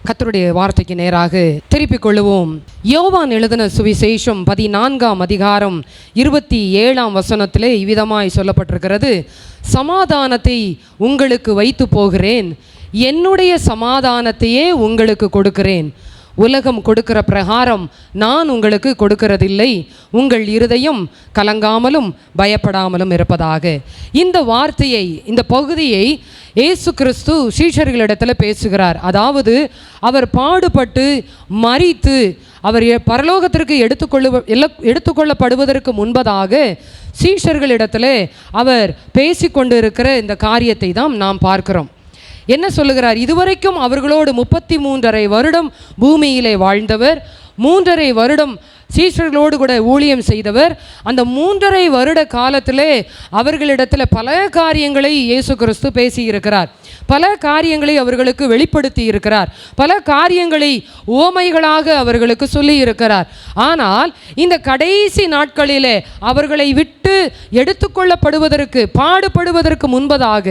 கர்த்தருடைய வார்த்தைக்கு நேராக திருப்பிக் கொள்ளுவோம். யோவான் எழுதின சுவிசேஷம் 14ஆம் அதிகாரம் 27ஆம் வசனத்திலே இவ்விதமாய் சொல்லப்பட்டிருக்கிறது. சமாதானத்தை உங்களுக்கு வைத்து போகிறேன், என்னுடைய சமாதானத்தையே உங்களுக்கு கொடுக்கிறேன். உலகம் கொடுக்கிற பிரகாரம் நான் உங்களுக்கு கொடுக்கிறதில்லை. உங்கள் இருதயம் கலங்காமலும் பயப்படாமலும் இருப்பதாக. இந்த வார்த்தையை, இந்த பகுதியை இயேசு கிறிஸ்து சீஷர்களிடத்தில் பேசுகிறார். அவர் பாடுபட்டு மரித்து அவர் பரலோகத்திற்கு எடுத்துக்கொள்ளப்படுவதற்கு முன்பதாக சீஷர்களிடத்தில் அவர் பேசிக்கொண்டு இருக்கிற இந்த காரியத்தை தான் நாம் பார்க்கிறோம். என்ன சொல்லுகிறார்? இதுவரைக்கும் அவர்களோடு 33.5 வருடம் பூமியிலே வாழ்ந்தவர், 3.5 வருடம் சீஷர்களோடு கூட ஊழியம் செய்தவர். அந்த 3.5 வருட காலத்திலே அவர்களிடத்தில் பல காரியங்களை இயேசு கிறிஸ்து பேசியிருக்கிறார். பல காரியங்களை அவர்களுக்கு வெளிப்படுத்தி இருக்கிறார். பல காரியங்களை உவமைகளாக அவர்களுக்கு சொல்லி இருக்கிறார். ஆனால் இந்த கடைசி நாட்களிலே அவர்களை விட்டு எடுத்துக்கொள்ளப்படுவதற்கு பாடுபடுவதற்கு முன்பதாக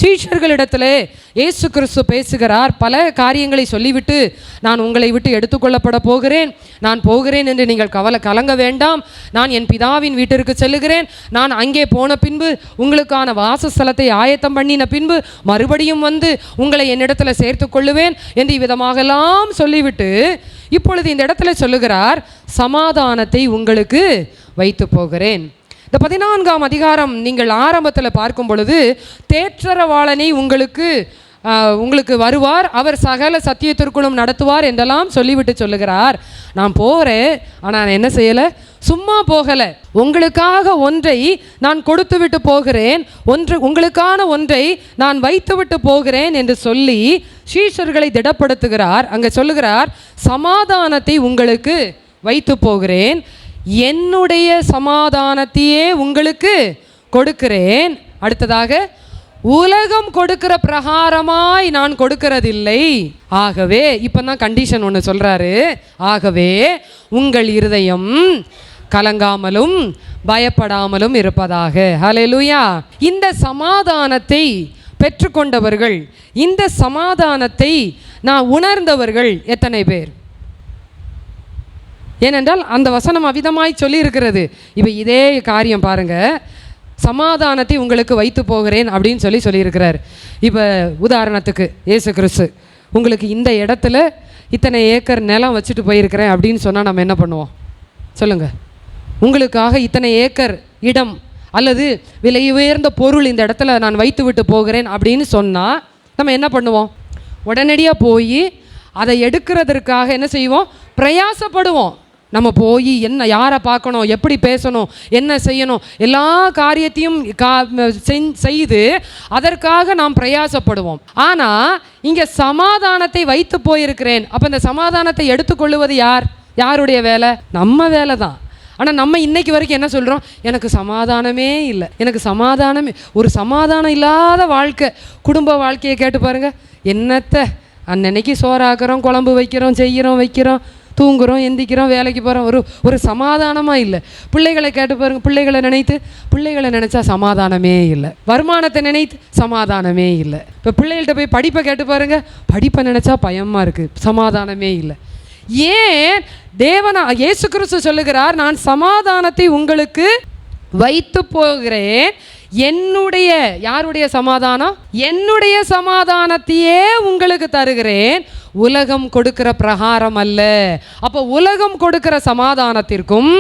சீஷர்களிடத்திலே இயேசு கிறிஸ்து பேசுகிறார். பல காரியங்களை சொல்லிவிட்டு, நான் உங்களை விட்டு எடுத்துக்கொள்ளப்பட போகிறேன், நான் போகிறேன் என்று நீங்கள் கலங்க வேண்டாம், நான் என் பிதாவின் வீட்டிற்கு செல்லுகிறேன், நான் அங்கே போன பின்பு உங்களுக்கான வாசஸ்தலத்தை ஆயத்தம் பண்ணின பின்பு மறுபடியும் வந்து உங்களை என்னிடத்தில் சேர்த்து கொள்ளுவேன் என்று விதமாகலாம் சொல்லிவிட்டு இப்பொழுது இந்த இடத்துல சொல்லுகிறார், சமாதானத்தை உங்களுக்கு வைத்து போகிறேன். இந்த 14ஆம் அதிகாரம் நீங்கள் ஆரம்பத்தில் பார்க்கும் பொழுது, தேற்றரவாளனை உங்களுக்கு வருவார், அவர் சகல சத்தியத்திற்குள்ளும் நடத்துவார் என்றெல்லாம் சொல்லிவிட்டு சொல்லுகிறார். நான் போகிறேன், ஆனால் நான் என்ன செய்யலை, சும்மா போகலை. உங்களுக்காக ஒன்றை நான் கொடுத்து விட்டு போகிறேன், உங்களுக்கான ஒன்றை நான் வைத்து விட்டு போகிறேன் என்று சொல்லி சீஷர்களை திடப்படுத்துகிறார். அங்கே சொல்லுகிறார், சமாதானத்தை உங்களுக்கு வைத்து போகிறேன், என்னுடைய சமாதானத்தையே உங்களுக்கு கொடுக்கிறேன். அடுத்ததாக, உலகம் கொடுக்கிற பிரகாரமாய் நான் கொடுக்கிறதில்லை. ஆகவே இப்போ தான் கண்டிஷன் ஒன்று சொல்கிறாரு. ஆகவே உங்கள் இருதயம் கலங்காமலும் பயப்படாமலும் இருப்பதாக. ஹல்லேலூயா. இந்த சமாதானத்தை பெற்றுக்கொண்டவர்கள், இந்த சமாதானத்தை நான் உணர்ந்தவர்கள் எத்தனை பேர்? ஏனென்றால் அந்த வசனம் அவிதமாய் சொல்லி இருக்கிறது. இப்போ இதே காரியம் பாருங்க, சமாதானத்தை உங்களுக்கு வைத்து போகிறேன் அப்படின்னு சொல்லியிருக்கிறார். இப்போ உதாரணத்துக்கு இயேசு கிறிஸ்து உங்களுக்கு இந்த இடத்துல இத்தனை ஏக்கர் நிலம் வச்சுட்டு போயிருக்கிறேன் அப்படின்னு சொன்னால் நம்ம என்ன பண்ணுவோம் சொல்லுங்கள்? உங்களுக்காக இத்தனை ஏக்கர் இடம் அல்லது விலை உயர்ந்த பொருள் இந்த இடத்துல நான் வைத்து விட்டு போகிறேன் அப்படின்னு சொன்னால் நம்ம என்ன பண்ணுவோம்? உடனடியாக போய் அதை எடுக்கிறதற்காக என்ன செய்வோம்? பிரயாசப்படுவோம். நம்ம போய் யாரை பார்க்கணும், எப்படி பேசணும், என்ன செய்யணும், எல்லா காரியத்தையும் செய்து அதற்காக நாம் பிரயாசப்படுவோம். ஆனால் இங்கே சமாதானத்தை வைத்து போயிருக்கிறேன். அப்போ இந்த சமாதானத்தை எடுத்துக்கொள்ளுவது யாருடைய வேலை? நம்ம வேலை தான். ஆனால் நம்ம இன்னைக்கு வரைக்கும் என்ன சொல்கிறோம்? எனக்கு சமாதானமே இல்லை, எனக்கு சமாதானமே, ஒரு சமாதானம் இல்லாத வாழ்க்கை. குடும்ப வாழ்க்கையை கேட்டு பாருங்கள். என்னத்தை அன்னைக்கு சோறாக்குறோம், குழம்பு வைக்கிறோம், வைக்கிறோம், தூங்குகிறோம், எந்திக்கிறோம், வேலைக்கு போகிறோம், ஒரு சமாதானமாக இல்லை. பிள்ளைகளை கேட்டு பாருங்கள். பிள்ளைகளை நினச்சா சமாதானமே இல்லை. வருமானத்தை நினைத்து சமாதானமே இல்லை. இப்போ பிள்ளைகள்கிட்ட போய் படிப்பை கேட்டு பாருங்கள். படிப்பை நினச்சா பயமாக இருக்குது, சமாதானமே இல்லை. ஏன்? இயேசு கிறிஸ்து சொல்லுகிறார், நான் சமாதானத்தை உங்களுக்கு வைத்து போகிறேன், யாருடைய சமாதானம்? என்னுடைய சமாதானத்தையே உங்களுக்கு தருகிறேன், உலகம் கொடுக்கிற பிரகாரம் அல்ல. அப்போ உலகம் கொடுக்கிற சமாதானத்திற்கும்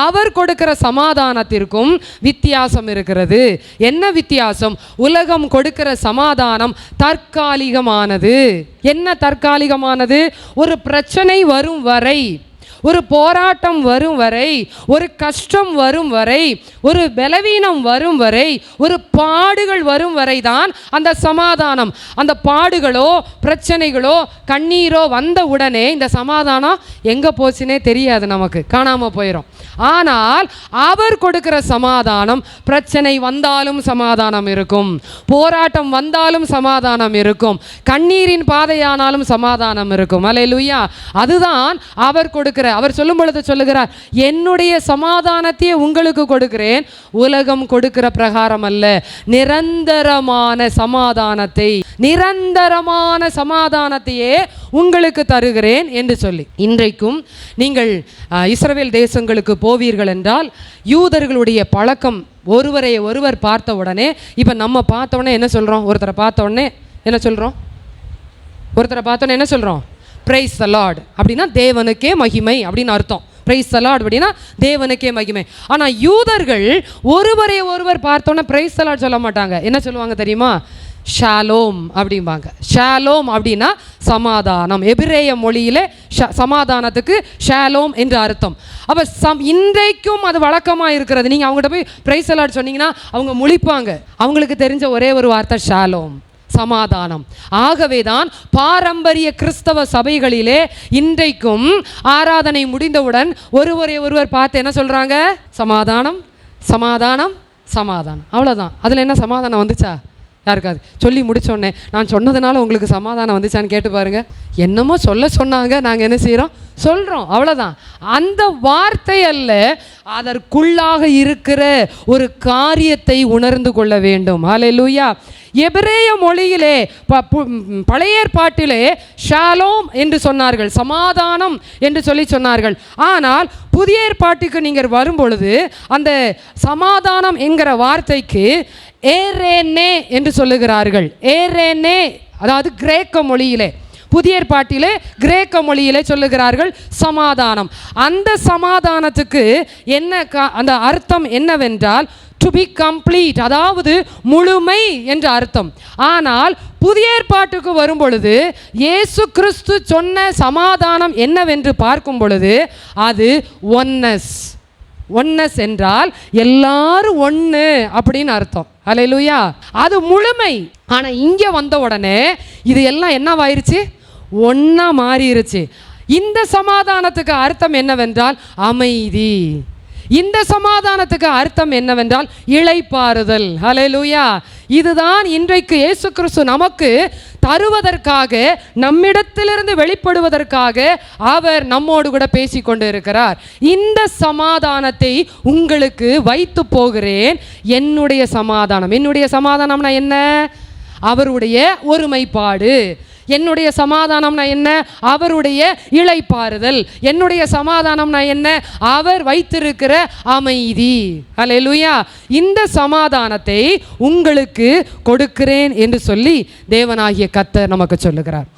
அவர் கொடுக்கிற சமாதானத்திற்கும் வித்தியாசம் இருக்கிறது. என்ன வித்தியாசம்? உலகம் கொடுக்கிற சமாதானம் தற்காலிகமானது. என்ன தற்காலிகமானது? ஒரு பிரச்சனை வரும் வரை, ஒரு போராட்டம் வரும் வரை, ஒரு கஷ்டம் வரும் வரை, ஒரு பலவீனம் வரும் வரை, ஒரு பாடுகள் வரும் வரை தான் அந்த சமாதானம். அந்த பாடுகளோ பிரச்சனைகளோ கண்ணீரோ வந்த உடனே இந்த சமாதானம் எங்கே போச்சுனே தெரியாது, நமக்கு காணாமல் போயிடும். ஆனால் அவர் கொடுக்கிற சமாதானம், பிரச்சனை வந்தாலும் சமாதானம் இருக்கும், போராட்டம் வந்தாலும் சமாதானம் இருக்கும், கண்ணீரின் பாதையானாலும் சமாதானம் இருக்கும். அல்லேலூயா. அதுதான் அவர் கொடுக்கிற. அவர் சொல்லும் பொழுது சொல்லுகிறார், என்னுடைய சமாதானத்தையே உங்களுக்கு கொடுக்கிறேன், உலகம் கொடுக்கிற பிரகாரம் அல்ல, நிரந்தரமான சமாதானத்தை நிரந்தரமான சமாதானத்தையே உங்களுக்கு தருகிறேன் என்று சொல்லி. இன்றைக்கும் நீங்கள் இஸ்ரவேல் தேசங்களுக்கு போவீர்கள் என்றால் யூதர்களுடைய பழக்கம் ஒருவரை ஒருவர் பார்த்த உடனே, இப்போ நம்ம பார்த்த உடனே என்ன சொல்கிறோம்? ஒருத்தரை பார்த்த உடனே என்ன சொல்கிறோம்? என்ன சொல்கிறோம்? பிரைஸ் தி லார்ட் அப்படின்னா தேவனுக்கே மகிமை அப்படின்னு அர்த்தம். பிரைஸ் தி லார்ட் அப்படின்னா தேவனுக்கே மகிமை. ஆனால் யூதர்கள் ஒருவரை ஒருவர் பார்த்தோன்னே பிரைஸ் தி லார்ட் சொல்ல மாட்டாங்க. என்ன சொல்லுவாங்க தெரியுமா? ஷாலோம் அப்படிம்பாங்க. ஷாலோம் அப்படின்னா சமாதானம். எபிரேய மொழியிலே சமாதானத்துக்கு ஷாலோம் என்று அர்த்தம். அப்போ இன்றைக்கும் அது வழக்கமாக இருக்கிறது. நீங்கள் அவங்ககிட்ட போய் பிரைஸ் தி லார்ட் சொன்னீங்கன்னா அவங்க முழிப்பாங்க. அவங்களுக்கு தெரிஞ்ச ஒரே ஒரு வார்த்தை ஷாலோம், சமாதானம். ஆகவேதான் பாரம்பரிய கிறிஸ்தவ சபைகளிலே இன்றைக்கும் ஆராதனை முடிந்தவுடன் ஒருவரை ஒருவர் பார்த்து என்ன சொல்கிறாங்க? சமாதானம், சமாதானம், சமாதானம். அவ்வளோதான். அதில் என்ன சமாதானம் வந்துச்சா? யாருக்காது சொல்லி முடிச்சோடனே நான் சொன்னதுனால உங்களுக்கு சமாதானம் வந்துச்சான்னு கேட்டு பாருங்க. என்னமோ சொன்னாங்க, நாங்கள் என்ன செய்கிறோம்? சொல்கிறோம், அவ்வளோதான். அந்த வார்த்தை அல்ல, அதற்குள்ளாக இருக்கிற ஒரு காரியத்தை உணர்ந்து கொள்ள வேண்டும். ஹல்லேலூயா. எபிரேய மொழியிலே பழைய ஏற்பாட்டிலே ஷாலோம் என்று சொன்னார்கள், சமாதானம் என்று சொன்னார்கள். ஆனால் புதிய ஏற்பாட்டுக்கு நீங்கள் வரும்பொழுது அந்த சமாதானம் என்கிற வார்த்தைக்கு ஏரேனே என்று சொல்லுகிறார்கள். ஏரேனே அதாவது கிரேக்க மொழியிலே, புதிய ஏற்பாட்டிலே கிரேக்க மொழியிலே சொல்லுகிறார்கள் சமாதானம். அந்த சமாதானத்துக்கு என்ன அந்த அர்த்தம் என்னவென்றால் டு பி கம்ப்ளீட், அதாவது முழுமை என்ற அர்த்தம். ஆனால் புதிய ஏற்பாட்டுக்கு வரும் பொழுது இயேசு கிறிஸ்து சொன்ன சமாதானம் என்னவென்று பார்க்கும் பொழுது அது ஒன்னஸ். ஒன்னஸ் என்றால் எல்லாரும் ஒன்று அப்படின்னு அர்த்தம். ஹல்லேலூயா. அது முழுமை. ஆனால் இங்கே வந்த உடனே இது எல்லாம் என்னவாயிருச்சு? ஒன்றா மாறிடுச்சு. இந்த சமாதானத்துக்கு அர்த்தம் என்னவென்றால் அமைதி. இந்த சமாதானத்துக்கு அர்த்தம் என்னவென்றால் இளைப்பாறுதல். ஹல்லேலூயா. இதுதான் இன்றைக்கு இயேசு கிறிஸ்து நமக்கு தருவதற்காக, நம்மிடத்திலிருந்து வெளிப்படுவதற்காக அவர் நம்மோடு கூட பேசிக்கொண்டு இருக்கிறார். இந்த சமாதானத்தை உங்களுக்கு வைத்து போகிறேன், என்னுடைய சமாதானம். என்னுடைய சமாதானம்னா என்ன? அவருடைய ஒருமைப்பாடு. என்னுடைய சமாதானம்னா என்ன? அவருடைய இளைப்பாறுதல். என்னுடைய சமாதானம்னா என்ன? அவர் வைத்திருக்கிற அமைதி. ஹல்லேலூயா. இந்த சமாதானத்தை உங்களுக்கு கொடுக்கிறேன் என்று சொல்லி தேவனாகிய கர்த்தர் நமக்கு சொல்லுகிறார்.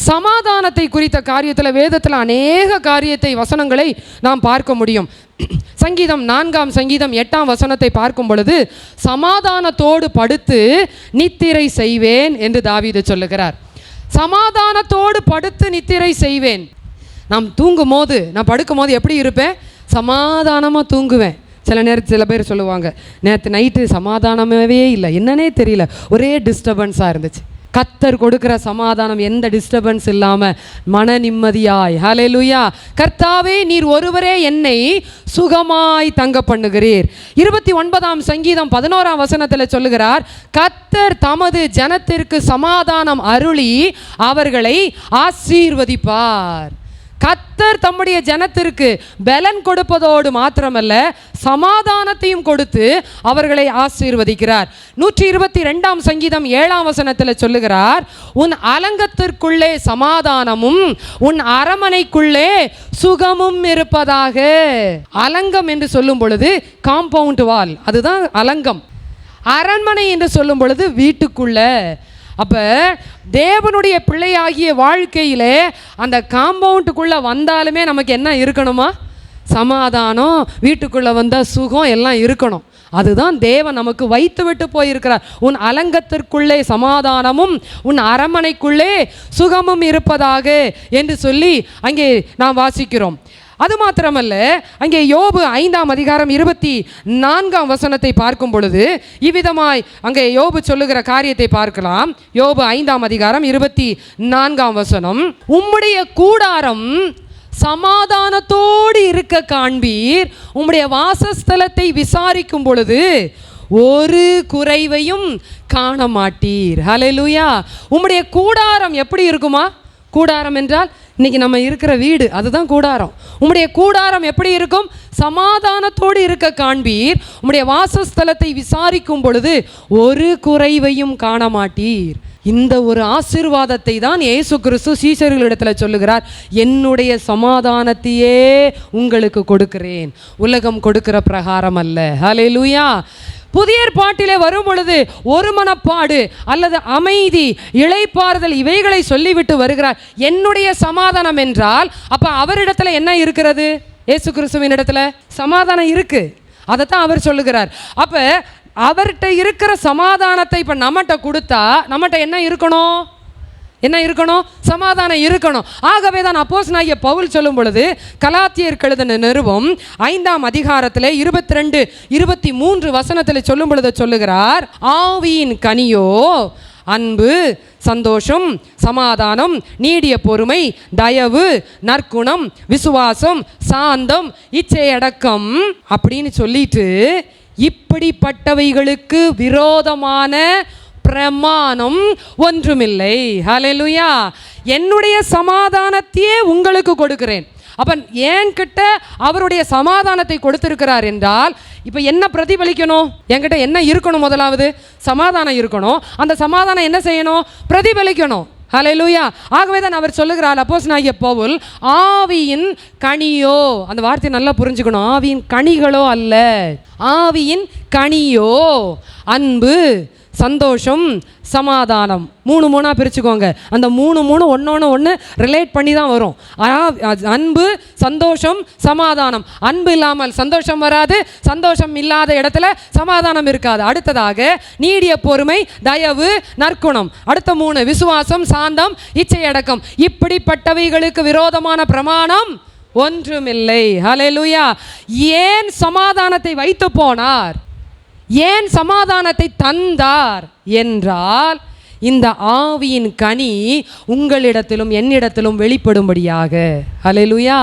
சமாதானத்தை குறித்த காரியத்தில் வேதத்தில் அநேக காரியத்தை, வசனங்களை நாம் பார்க்க முடியும். சங்கீதம் 4 சங்கீதம் 8 வசனத்தை பார்க்கும் பொழுது சமாதானத்தோடு படுத்து நித்திரை செய்வேன் என்று தாவீது சொல்லுகிறார். சமாதானத்தோடு படுத்து நித்திரை செய்வேன். நான் தூங்கும் போது, நான் படுக்கும் போது எப்படி இருப்பேன்? சமாதானமாக தூங்குவேன். சில பேர் சொல்லுவாங்க, நேற்று நைட்டு சமாதானமாகவே இல்லை, என்னன்னே தெரியல, ஒரே டிஸ்டர்பன்ஸாக இருந்துச்சு. கர்த்தர் கொடுக்கிற சமாதானம் எந்த டிஸ்டர்பன்ஸ் இல்லாமல் மன நிம்மதியாய். ஹல்லேலூயா. கர்த்தாவே நீர் ஒருவரே என்னை சுகமாய் தங்க பண்ணுகிறீர். 29 சங்கீதம் 11 வசனத்தில் சொல்லுகிறார், கர்த்தர் தமது ஜனத்திற்கு சமாதானம் அருளி அவர்களை ஆசீர்வதிப்பார். கர்த்தர் தம்முடைய ஜனத்திற்கு பலன் கொடுப்பதோடு மாத்திரமல்ல, சமாதானத்தையும் கொடுத்து அவர்களை ஆசீர்வதிக்கிறார். 122 சங்கீதம் 7 வசனத்தில் சொல்லுகிறார், உன் அலங்கத்திற்குள்ளே சமாதானமும் உன் அரமனைக்குள்ளே சுகமும் இருப்பதாக. அலங்கம் என்று சொல்லும் பொழுது காம்பவுண்ட் வால், அதுதான் அலங்கம். அரண்மனை என்று சொல்லும் பொழுது வீட்டுக்குள்ள. அப்போ தேவனுடைய பிள்ளையாகிய வாழ்க்கையிலே அந்த காம்பவுண்டுக்குள்ளே வந்தாலுமே நமக்கு என்ன இருக்கணுமா? சமாதானம். வீட்டுக்குள்ளே வந்தால் சுகம் எல்லாம் இருக்கணும். அதுதான் தேவன் நமக்கு வைத்து விட்டு போயிருக்கிறார். உன் அலங்கத்திற்குள்ளே சமாதானமும் உன் அரண்மனைக்குள்ளே சுகமும் இருப்பதாக என்று சொல்லி அங்கே நாம் வாசிக்கிறோம். அது மாத்திரமல்ல, அங்கே யோபு 5 அதிகாரம் 24 வசனத்தை பார்க்கும் பொழுது இவ்விதமாய் அங்கே யோபு சொல்லுகிற காரியத்தை பார்க்கலாம். யோபு 5 அதிகாரம் 24 வசனம், உம்முடைய கூடாரம் சமாதானத்தோடு இருக்க காண்பீர், உம்முடைய வாசஸ்தலத்தை விசாரிக்கும் பொழுது ஒரு குறைவையும் காண மாட்டீர். ஹல்லேலூயா. உம்முடைய கூடாரம் எப்படி இருக்குமா? கூடாரம் என்றால் இன்னைக்கு நம்ம இருக்கிற வீடு, அதுதான் கூடாரம். உம்முடைய கூடாரம் எப்படி இருக்கும்? சமாதானத்தோடு இருக்க காண்பீர், உம்முடைய வாசஸ்தலத்தை விசாரிக்கும் பொழுது ஒரு குறைவையும் காண மாட்டீர். இந்த ஒரு ஆசீர்வாதத்தை தான் இயேசு கிறிஸ்து சீஷர்களிடத்தில் சொல்லுகிறார், என்னுடைய சமாதானத்தையே உங்களுக்கு கொடுக்கிறேன், உலகம் கொடுக்கிற பிரகாரம் அல்ல. ஹல்லேலூயா. புதிய ஏற்பாட்டிலே வரும் பொழுது ஒரு மனப்பாடு அல்லது அமைதி, இளைப்பாறுதல் இவைகளை சொல்லிவிட்டு வருகிறார். என்னுடைய சமாதானம் என்றால் அப்ப அவரிடத்துல என்ன இருக்கிறது? இயேசு கிறிஸ்துவின் இடத்துல சமாதானம் இருக்கு. அதைத்தான் அவர் சொல்லுகிறார். அப்ப அவர்கிட்ட இருக்கிற சமாதானத்தை இப்ப நம்மகிட்ட கொடுத்தா நம்மகிட்ட என்ன இருக்கணும்? என்ன இருக்கணும்? சமாதானம் இருக்கணும். ஆகவே தான் அப்போஸ்தலனாகிய பவுல் சொல்லும் பொழுது கலாத்தியருக்கு எழுதின நிருபம் 5ஆம் அதிகாரத்தில் 22, 23 வசனத்தில் சொல்லும் பொழுது சொல்லுகிறார், ஆவியின் கனியோ அன்பு, சந்தோஷம், சமாதானம், நீடிய பொறுமை, தயவு, நற்குணம், விசுவாசம், சாந்தம், இச்சையடக்கம் அப்படின்னு சொல்லிட்டு இப்படிப்பட்டவைகளுக்கு விரோதமான பிரமாணம் ஒன்றுமில்லை. ஹல்லேலூயா. என்னுடைய சமாதானத்தையே உங்களுக்கு கொடுக்கிறேன். அப்ப என்கிட்ட அவருடைய சமாதானத்தை கொடுத்திருக்கிறார் என்றால் இப்ப என்ன பிரதிபலிக்கணும்? என்கிட்ட என்ன இருக்கணும்? முதலாவது சமாதானம் இருக்கணும். அந்த சமாதானம் என்ன செய்யணும்? பிரதிபலிக்கணும். ஹல்லேலூயா. ஆகவே தான் அவர் சொல்லுகிறார், அப்போஸ்தலனாகிய பவுல், ஆவியின் கனியோ, அந்த வார்த்தையை நல்லா புரிஞ்சுக்கணும், ஆவியின் கனிகளோ அல்ல, ஆவியின் கனியோ அன்பு, சந்தோஷம், சமாதானம். 3 பிரிச்சுக்கோங்க. அந்த 3 ஒன்று ரிலேட் பண்ணி தான் வரும். அன்பு, சந்தோஷம், சமாதானம். அன்பு இல்லாமல் சந்தோஷம் வராது, சந்தோஷம் இல்லாத இடத்துல சமாதானம் இருக்காது. அடுத்ததாக நீடிய பொறுமை, தயவு, நற்குணம். அடுத்த 3 விசுவாசம், சாந்தம், இச்சையடக்கம். இப்படிப்பட்டவைகளுக்கு விரோதமான பிரமாணம் ஒன்றுமில்லை. ஹல்லேலூயா. ஏன் சமாதானத்தை வைத்து போனார்? ஏன் சமாதானத்தை தந்தார் என்றால் இந்த ஆவியின் கனி உங்களிடத்திலும் என்னிடத்திலும் வெளிப்படும்படியாக. ஹல்லேலூயா.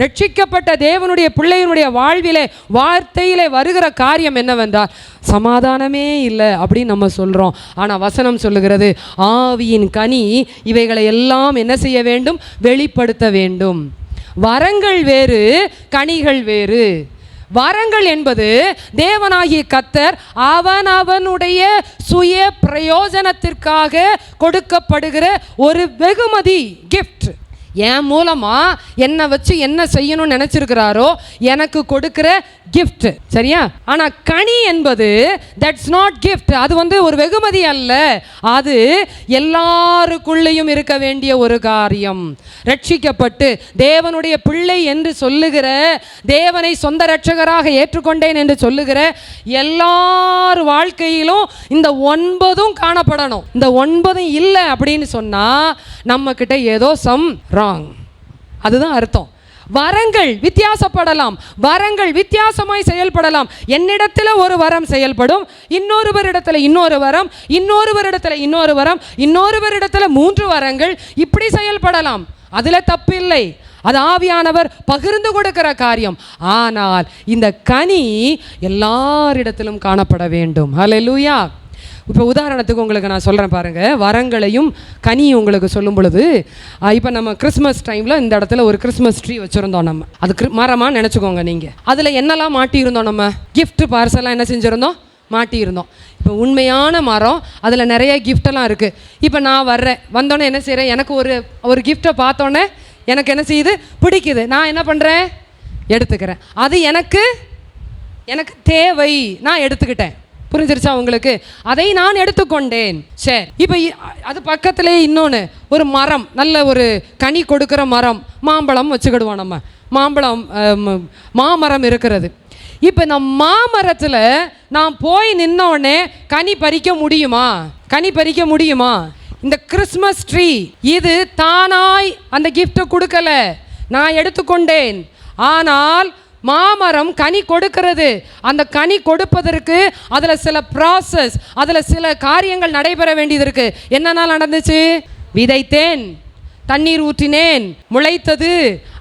ரட்சிக்கப்பட்ட தேவனுடைய பிள்ளையினுடைய வாழ்விலே வார்த்தையிலே வருகிற காரியம் என்னவென்றால் சமாதானமே இல்லை அப்படின்னு நம்ம சொல்கிறோம். ஆனால் வசனம் சொல்லுகிறது, ஆவியின் கனி இவைகளை எல்லாம் என்ன செய்ய வேண்டும்? வெளிப்படுத்த வேண்டும். வரங்கள் வேறு, கனிகள் வேறு. வரங்கள் என்பது தேவனாகிய கர்த்தர் அவனுடைய சுய பிரயோஜனத்திற்காக கொடுக்கப்படுகிற ஒரு வெகுமதி, கிஃப்ட். என் மூலமா என்னை வச்சு என்ன செய்யணும்னு நினைச்சிருக்கிறாரோ எனக்கு கொடுக்கிற கிஃப்ட். சரியா? ஆனா கனி என்பது தட்ஸ் நாட் கிஃப்ட். அது ஒரு வெகுமதி அல்ல, அது எல்லாருக்குள்ளேயும் இருக்க வேண்டிய ஒரு காரியம். ரட்சிக்கப்பட்டு தேவனுடைய பிள்ளை என்று சொல்லுகிற, தேவனை சொந்த ரட்சகராக ஏற்றுக்கொண்டேன் என்று சொல்லுகிற எல்லார் வாழ்க்கையிலும் இந்த 9 காணப்படணும். இந்த 9 இல்லை அப்படின்னு சொன்னா நம்ம கிட்ட ஏதோ சம் ராங். அதுதான் அர்த்தம். வரங்கள் வித்தியாசப்படலாம், வரங்கள் வித்தியாசமாய் செயல்படலாம். என்னிடத்தில் ஒரு வரம் செயல்படும், இன்னொருவரிடத்தில் இன்னொரு வரம், இன்னொருவரிடத்தில் இன்னொரு வரம், இன்னொருவரிடத்தில் 3 வரங்கள், இப்படி செயல்படலாம். அதுல தப்பில்லை. அது ஆவியானவர் பகிர்ந்து கொடுக்கிற காரியம். ஆனால் இந்த கனி எல்லாரிடத்திலும் காணப்பட வேண்டும். ஹல்லேலூயா. இப்போ உதாரணத்துக்கு உங்களுக்கு நான் சொல்கிறேன் பாருங்கள், வரங்களையும் கனியும் உங்களுக்கு சொல்லும் பொழுது, இப்போ நம்ம கிறிஸ்மஸ் டைமில் இந்த இடத்துல ஒரு கிறிஸ்மஸ் ட்ரீ வச்சுருந்தோம். நம்ம அது மரமாக நினச்சிக்கோங்க. நீங்கள் அதில் என்னெல்லாம் மாட்டியிருந்தோம்? நம்ம கிஃப்ட் பார்சல்லாம் என்ன செஞ்சுருந்தோம்? மாட்டியிருந்தோம். இப்போ உண்மையான மரம், அதில் நிறைய கிஃப்டெல்லாம் இருக்குது. இப்போ நான் வந்தோன்னே என்ன செய்கிறேன்? எனக்கு ஒரு கிஃப்டை பார்த்தோன்னே எனக்கு என்ன செய்யுது? பிடிக்குது. நான் என்ன பண்ணுறேன்? எடுத்துக்கிறேன். அது எனக்கு தேவை, நான் எடுத்துக்கிட்டேன். புரிஞ்சிருச்சா உங்களுக்கு? அதை நான் எடுத்துக்கொண்டேன். சரி, இப்போ அது பக்கத்திலே இன்னொன்று ஒரு மரம், நல்ல ஒரு கனி கொடுக்குற மரம், மாம்பழம் வச்சுக்கிடுவோம். நம்ம மாமரம் இருக்கிறது. இப்போ இந்த மாமரத்தில் நான் போய் நின்னோடனே கனி பறிக்க முடியுமா? கனி பறிக்க முடியுமா? இந்த கிறிஸ்மஸ் ட்ரீ இது தானாய் அந்த கிஃப்ட்டை கொடுக்கல, நான் எடுத்துக்கொண்டேன். ஆனால் மாமரம் கனி கொடுக்கிறது. அந்த கனி கொடுப்பதற்கு அதில் சில ப்ராசஸ், அதில் சில காரியங்கள் நடைபெற வேண்டியது இருக்கு. என்னென்ன நடந்துச்சு? விதைத்தேன், தண்ணீர் ஊற்றினேன், முளைத்தது,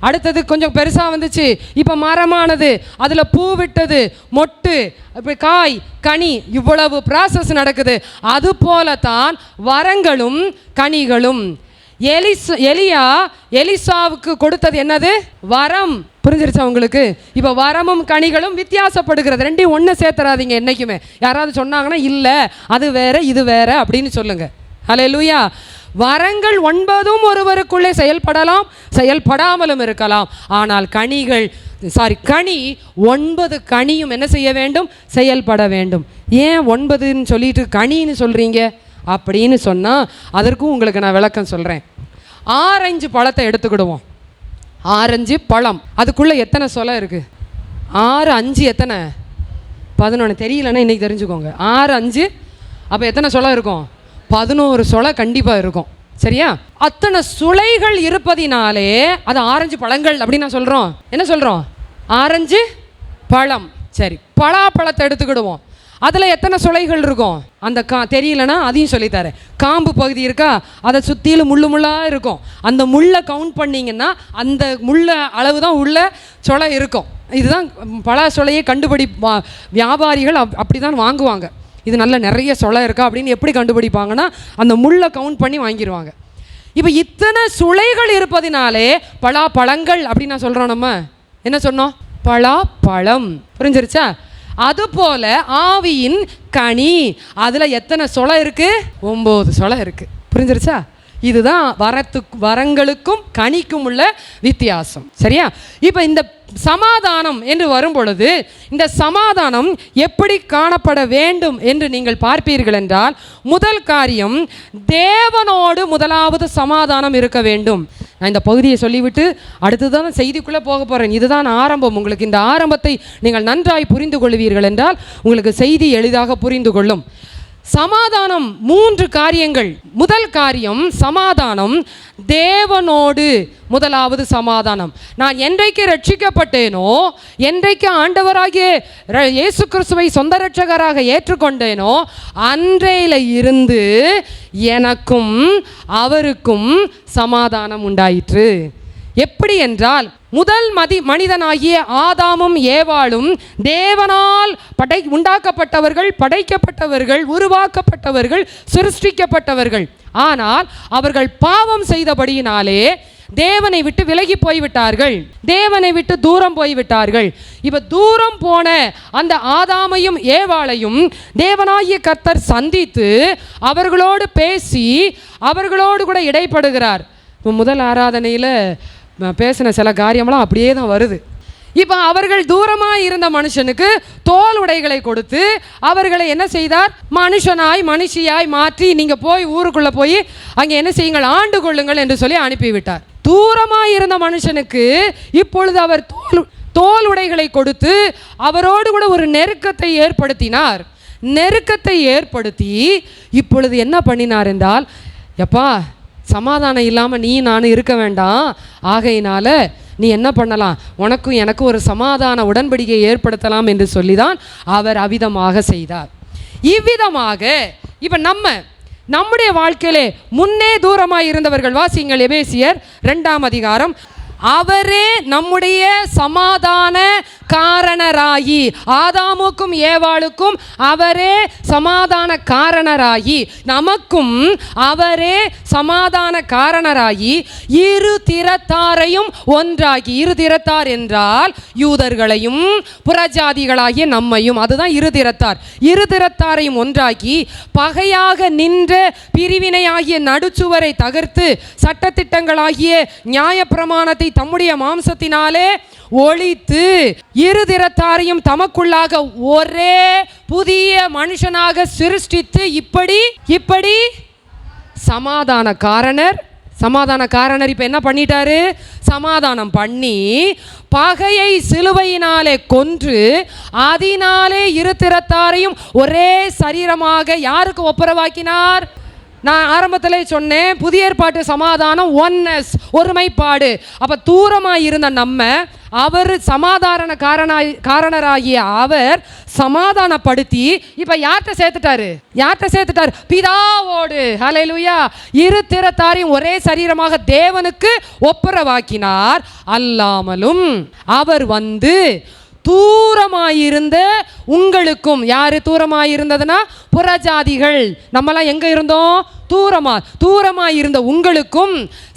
அடுத்தது கொஞ்சம் பெருசாக வந்துச்சு, இப்போ மரமானது, அதில் பூ விட்டது, மொட்டு, இப்போ காய், கனி, இவ்வளவு ப்ராசஸ் நடக்குது. அது போலத்தான் வரங்களும் கனிகளும். எலிசாவுக்கு கொடுத்தது என்னது? வரம். புரிஞ்சிருச்சா உங்களுக்கு? இப்போ வரமும் கனிகளும் வித்தியாசப்படுகிறது. ரெண்டையும் ஒன்று சேர்த்துறாதீங்க என்னைக்குமே. யாராவது சொன்னாங்கன்னா இல்லை அது வேற இது வேற அப்படின்னு சொல்லுங்க. ஹல்லேலூயா. வரங்கள் 9 ஒருவருக்குள்ளே செயல்படலாம், செயல்படாமலும் இருக்கலாம். ஆனால் கனி 9 கனியும் என்ன செய்ய வேண்டும்? செயல்பட வேண்டும். ஏன் 9ன்னு சொல்லிட்டு கனின்னு சொல்கிறீங்க அப்படின்னு சொன்னால் அதற்கும் உங்களுக்கு நான் விளக்கம் சொல்கிறேன். ஆரஞ்சு பழத்தை எடுத்துக்கிடுவோம். ஆரஞ்சு பழம், அதுக்குள்ளே எத்தனை சொலை இருக்குது? 6 5 எத்தனை? 11. தெரியலன்னா இன்றைக்கி தெரிஞ்சுக்கோங்க. 6 5 அப்போ எத்தனை சொலை இருக்கும்? 11 சொலை கண்டிப்பாக இருக்கும். சரியா? அத்தனை சுளைகள் இருப்பதினாலே அது ஆரஞ்சு பழங்கள் அப்படின்னு நான் சொல்கிறோம். என்ன சொல்கிறோம்? ஆரஞ்சு பழம். சரி, பலாப்பழத்தை எடுத்துக்கிடுவோம். அதில் எத்தனை சுளைகள் இருக்கும்? அந்த தெரியலனா அதையும் சொல்லித்தரேன். காம்பு பகுதி இருக்கா, அதை சுற்றிலும் முள்ளாக இருக்கும். அந்த முள்ளை கவுண்ட் பண்ணிங்கன்னா அந்த முள்ள அளவு தான் உள்ள சொலை இருக்கும். இதுதான் பலா சொலையை கண்டுபிடி வியாபாரிகள் அப்படி தான் வாங்குவாங்க. இது நல்ல நிறைய சொலை இருக்கா அப்படின்னு எப்படி கண்டுபிடிப்பாங்கன்னா அந்த முள்ளை கவுண்ட் பண்ணி வாங்கிடுவாங்க. இப்போ இத்தனை சுளைகள் இருப்பதினாலே பலாப்பழங்கள் அப்படின்னு நான் சொல்கிறோம். நம்ம என்ன சொன்னோம்? பலாப்பழம். புரிஞ்சிருச்சா? அதுபோல ஆவியின் கனி, அதில் எத்தனை சொலை இருக்குது? 9 சொலை இருக்குது. புரிஞ்சிருச்சா? இதுதான் வரங்களுக்கும் கனிக்கும் உள்ள வித்தியாசம். சரியா? இப்போ இந்த சமாதானம் என்று வரும் பொழுது இந்த சமாதானம் எப்படி காணப்பட வேண்டும் என்று நீங்கள் பார்ப்பீர்கள் என்றால், முதல் காரியம் தேவனோடு முதலாவது சமாதானம் இருக்க வேண்டும். நான் இந்த பகுதியை சொல்லிவிட்டு அடுத்துதான் செய்திக்குள்ளே போக போகிறேன். இதுதான் ஆரம்பம். உங்களுக்கு இந்த ஆரம்பத்தை நீங்கள் நன்றாய் புரிந்து கொள்வீர்கள் என்றால் உங்களுக்கு செய்தி எளிதாக புரிந்து கொள்ளும். சமாதானம் 3 காரியங்கள். முதல் காரியம் சமாதானம் தேவனோடு. முதலாவது சமாதானம். நான் என்றைக்கு ரட்சிக்கப்பட்டேனோ, என்றைக்கு ஆண்டவராகிய இயேசு கிறிஸ்துவை சொந்த இரட்சகராக ஏற்றுக்கொண்டேனோ அன்றையில இருந்து எனக்கும் அவருக்கும் சமாதானம் உண்டாயிற்று. எப்படி என்றால், முதல் மனிதனாகிய ஆதாமும் ஏவாளும் தேவனால் உண்டாக்கப்பட்டவர்கள், படைக்கப்பட்டவர்கள், உருவாக்கப்பட்டவர்கள், சிருஷ்டிக்கப்பட்டவர்கள். ஆனால் அவர்கள் பாவம் செய்தபடியினாலே தேவனை விட்டு விலகி போய்விட்டார்கள், தேவனை விட்டு தூரம் போய்விட்டார்கள். இப்போ தூரம் போன அந்த ஆதாமையும் ஏவாளையும் தேவனாகிய கர்த்தர் சந்தித்து அவர்களோடு பேசி அவர்களோடு கூட இடைப்படுகிறார். இப்போ முதல் ஆராதனையில் பேசின சில காரியமெல்லாம் அப்படியே தான் வருது. இப்போ அவர்கள் தூரமாக இருந்த மனுஷனுக்கு தோல் உடைகளை கொடுத்து அவர்களை என்ன செய்தார்? மனுஷியாய் மாற்றி நீங்கள் போய் ஊருக்குள்ளே போய் அங்கே என்ன செய்யுங்கள்? ஆண்டு கொள்ளுங்கள் என்று சொல்லி அனுப்பிவிட்டார். தூரமாக இருந்த மனுஷனுக்கு இப்பொழுது அவர் தோல் உடைகளை கொடுத்து அவரோடு கூட ஒரு நெருக்கத்தை ஏற்படுத்தினார். நெருக்கத்தை ஏற்படுத்தி இப்பொழுது என்ன பண்ணினார் என்றால், எப்பா சமாதானம் இல்லாமல் நீ நானும் இருக்க வேண்டாம், ஆகையினால நீ என்ன பண்ணலாம், உனக்கும் எனக்கும் ஒரு சமாதான உடன்படிக்கை ஏற்படுத்தலாம் என்று சொல்லிதான் அவர் அவ்விதமாக செய்தார். இவ்விதமாக இப்போ நம்முடைய வாழ்க்கையிலே முன்னே தூரமாக இருந்தவர்கள், வாசிங்கள் எபேசியர் 2ஆம் அதிகாரம். அவரே நம்முடைய சமாதான காரணராகி, ஆதாமுக்கும் ஏவாளுக்கும் அவரே சமாதான காரணராகி, நமக்கும் அவரே சமாதான காரணராகி, இரு திறத்தாரையும் ஒன்றாகி. இரு திறத்தார் என்றால் யூதர்களையும் புறஜாதிகளாகிய நம்மையும், அதுதான் இரு திறத்தார். இரு திறத்தாரையும் ஒன்றாக்கி பகையாக நின்ற பிரிவினையாகிய நடுச்சுவரை தகர்த்து சட்டத்திட்டங்களாகிய நியாயப்பிரமாணத்தை தம்முடைய மாம்சத்தினாலே ஒழித்து இரு திறத்தாரையும் தமக்குள்ளாக ஒரே புதிய மனுஷனாக சிருஷ்டித்து இப்படி சமாதான காரணர் இப்ப என்ன பண்ணிட்டாரு? சமாதானம் பண்ணி பகையை சிலுவையினாலே கொன்று அதனாலே இரு திறத்தாரையும் ஒரே சரீரமாக யாருக்கு ஒப்புரவாக்கினார்? நான் ஆரம்பத்தில் சொன்னேன், புதிய ஏற்பாட்டு சமாதானம் ஒன்னஸ், ஒருமைப்பாடு. அப்போ தூரமாக இருந்த அவர் சமாதான காரணராகிய அவர் சமாதானப்படுத்தி இப்போ யார்கிட்ட சேர்த்துட்டாரு? பிதாவோடு. ஹல்லேலூயா. இரு திறத்தாரையும் ஒரே சரீரமாக தேவனுக்கு ஒப்புரவாக்கினார். அல்லாமலும் அவர் வந்து தூரமாயிருந்த உங்களுக்கும், யாரு தூரமாயிருந்ததுன்னா புறஜாதிகள், நம்மலாம் எங்க இருந்தோம்? தூரமாயிருந்த உங்களுக்கும்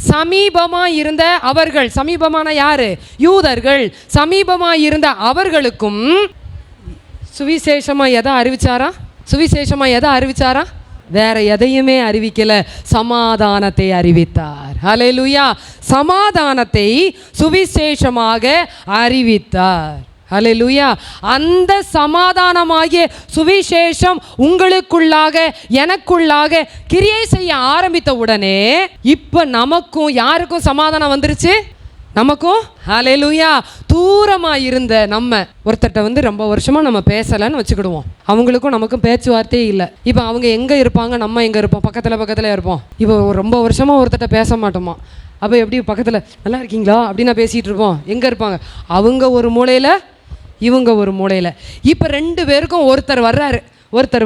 சமீபமாயிருந்த அவர்கள், சமீபமான யாரு? யூதர்கள். சமீபமாயிருந்த அவர்களுக்கும் சுவிசேஷமா எதை அறிவிச்சாரா? வேற எதையுமே அறிவிக்கல, சமாதானத்தை அறிவித்தார். ஹல்லேலூயா. சமாதானத்தை சுவிசேஷமாக அறிவித்தார். ஹல்லேலூயா. அந்த சமாதானமாகிய சுவிசேஷம் உங்களுக்குள்ளாக எனக்குள்ளாக கிரியை செய்ய ஆரம்பித்த உடனே இப்ப நமக்கும் யாருக்கும் சமாதானம் வந்துருச்சு? நமக்கும். ஹல்லேலூயா. தூரமா இருந்த நம்ம ஒருத்தட்ட ரொம்ப வருஷமா நம்ம பேசலன்னு வச்சுக்கிடுவோம். அவங்களுக்கும் நமக்கும் பேச்சுவார்த்தையே இல்லை. இப்போ அவங்க எங்க இருப்பாங்க, நம்ம எங்க இருப்போம், பக்கத்துல இருப்போம். இப்போ ரொம்ப வருஷமா ஒருத்தட்ட பேச மாட்டோமா. அப்போ எப்படி பக்கத்தில் நல்லா இருக்கீங்களா அப்படின்னு பேசிகிட்டு இருப்போம். எங்கே இருப்பாங்க? அவங்க ஒரு மூலையில், இவங்க ஒரு மூலையில். இப்போ 2 பேருக்கும் ஒருத்தர் வர்றாரு. ஒருத்தர்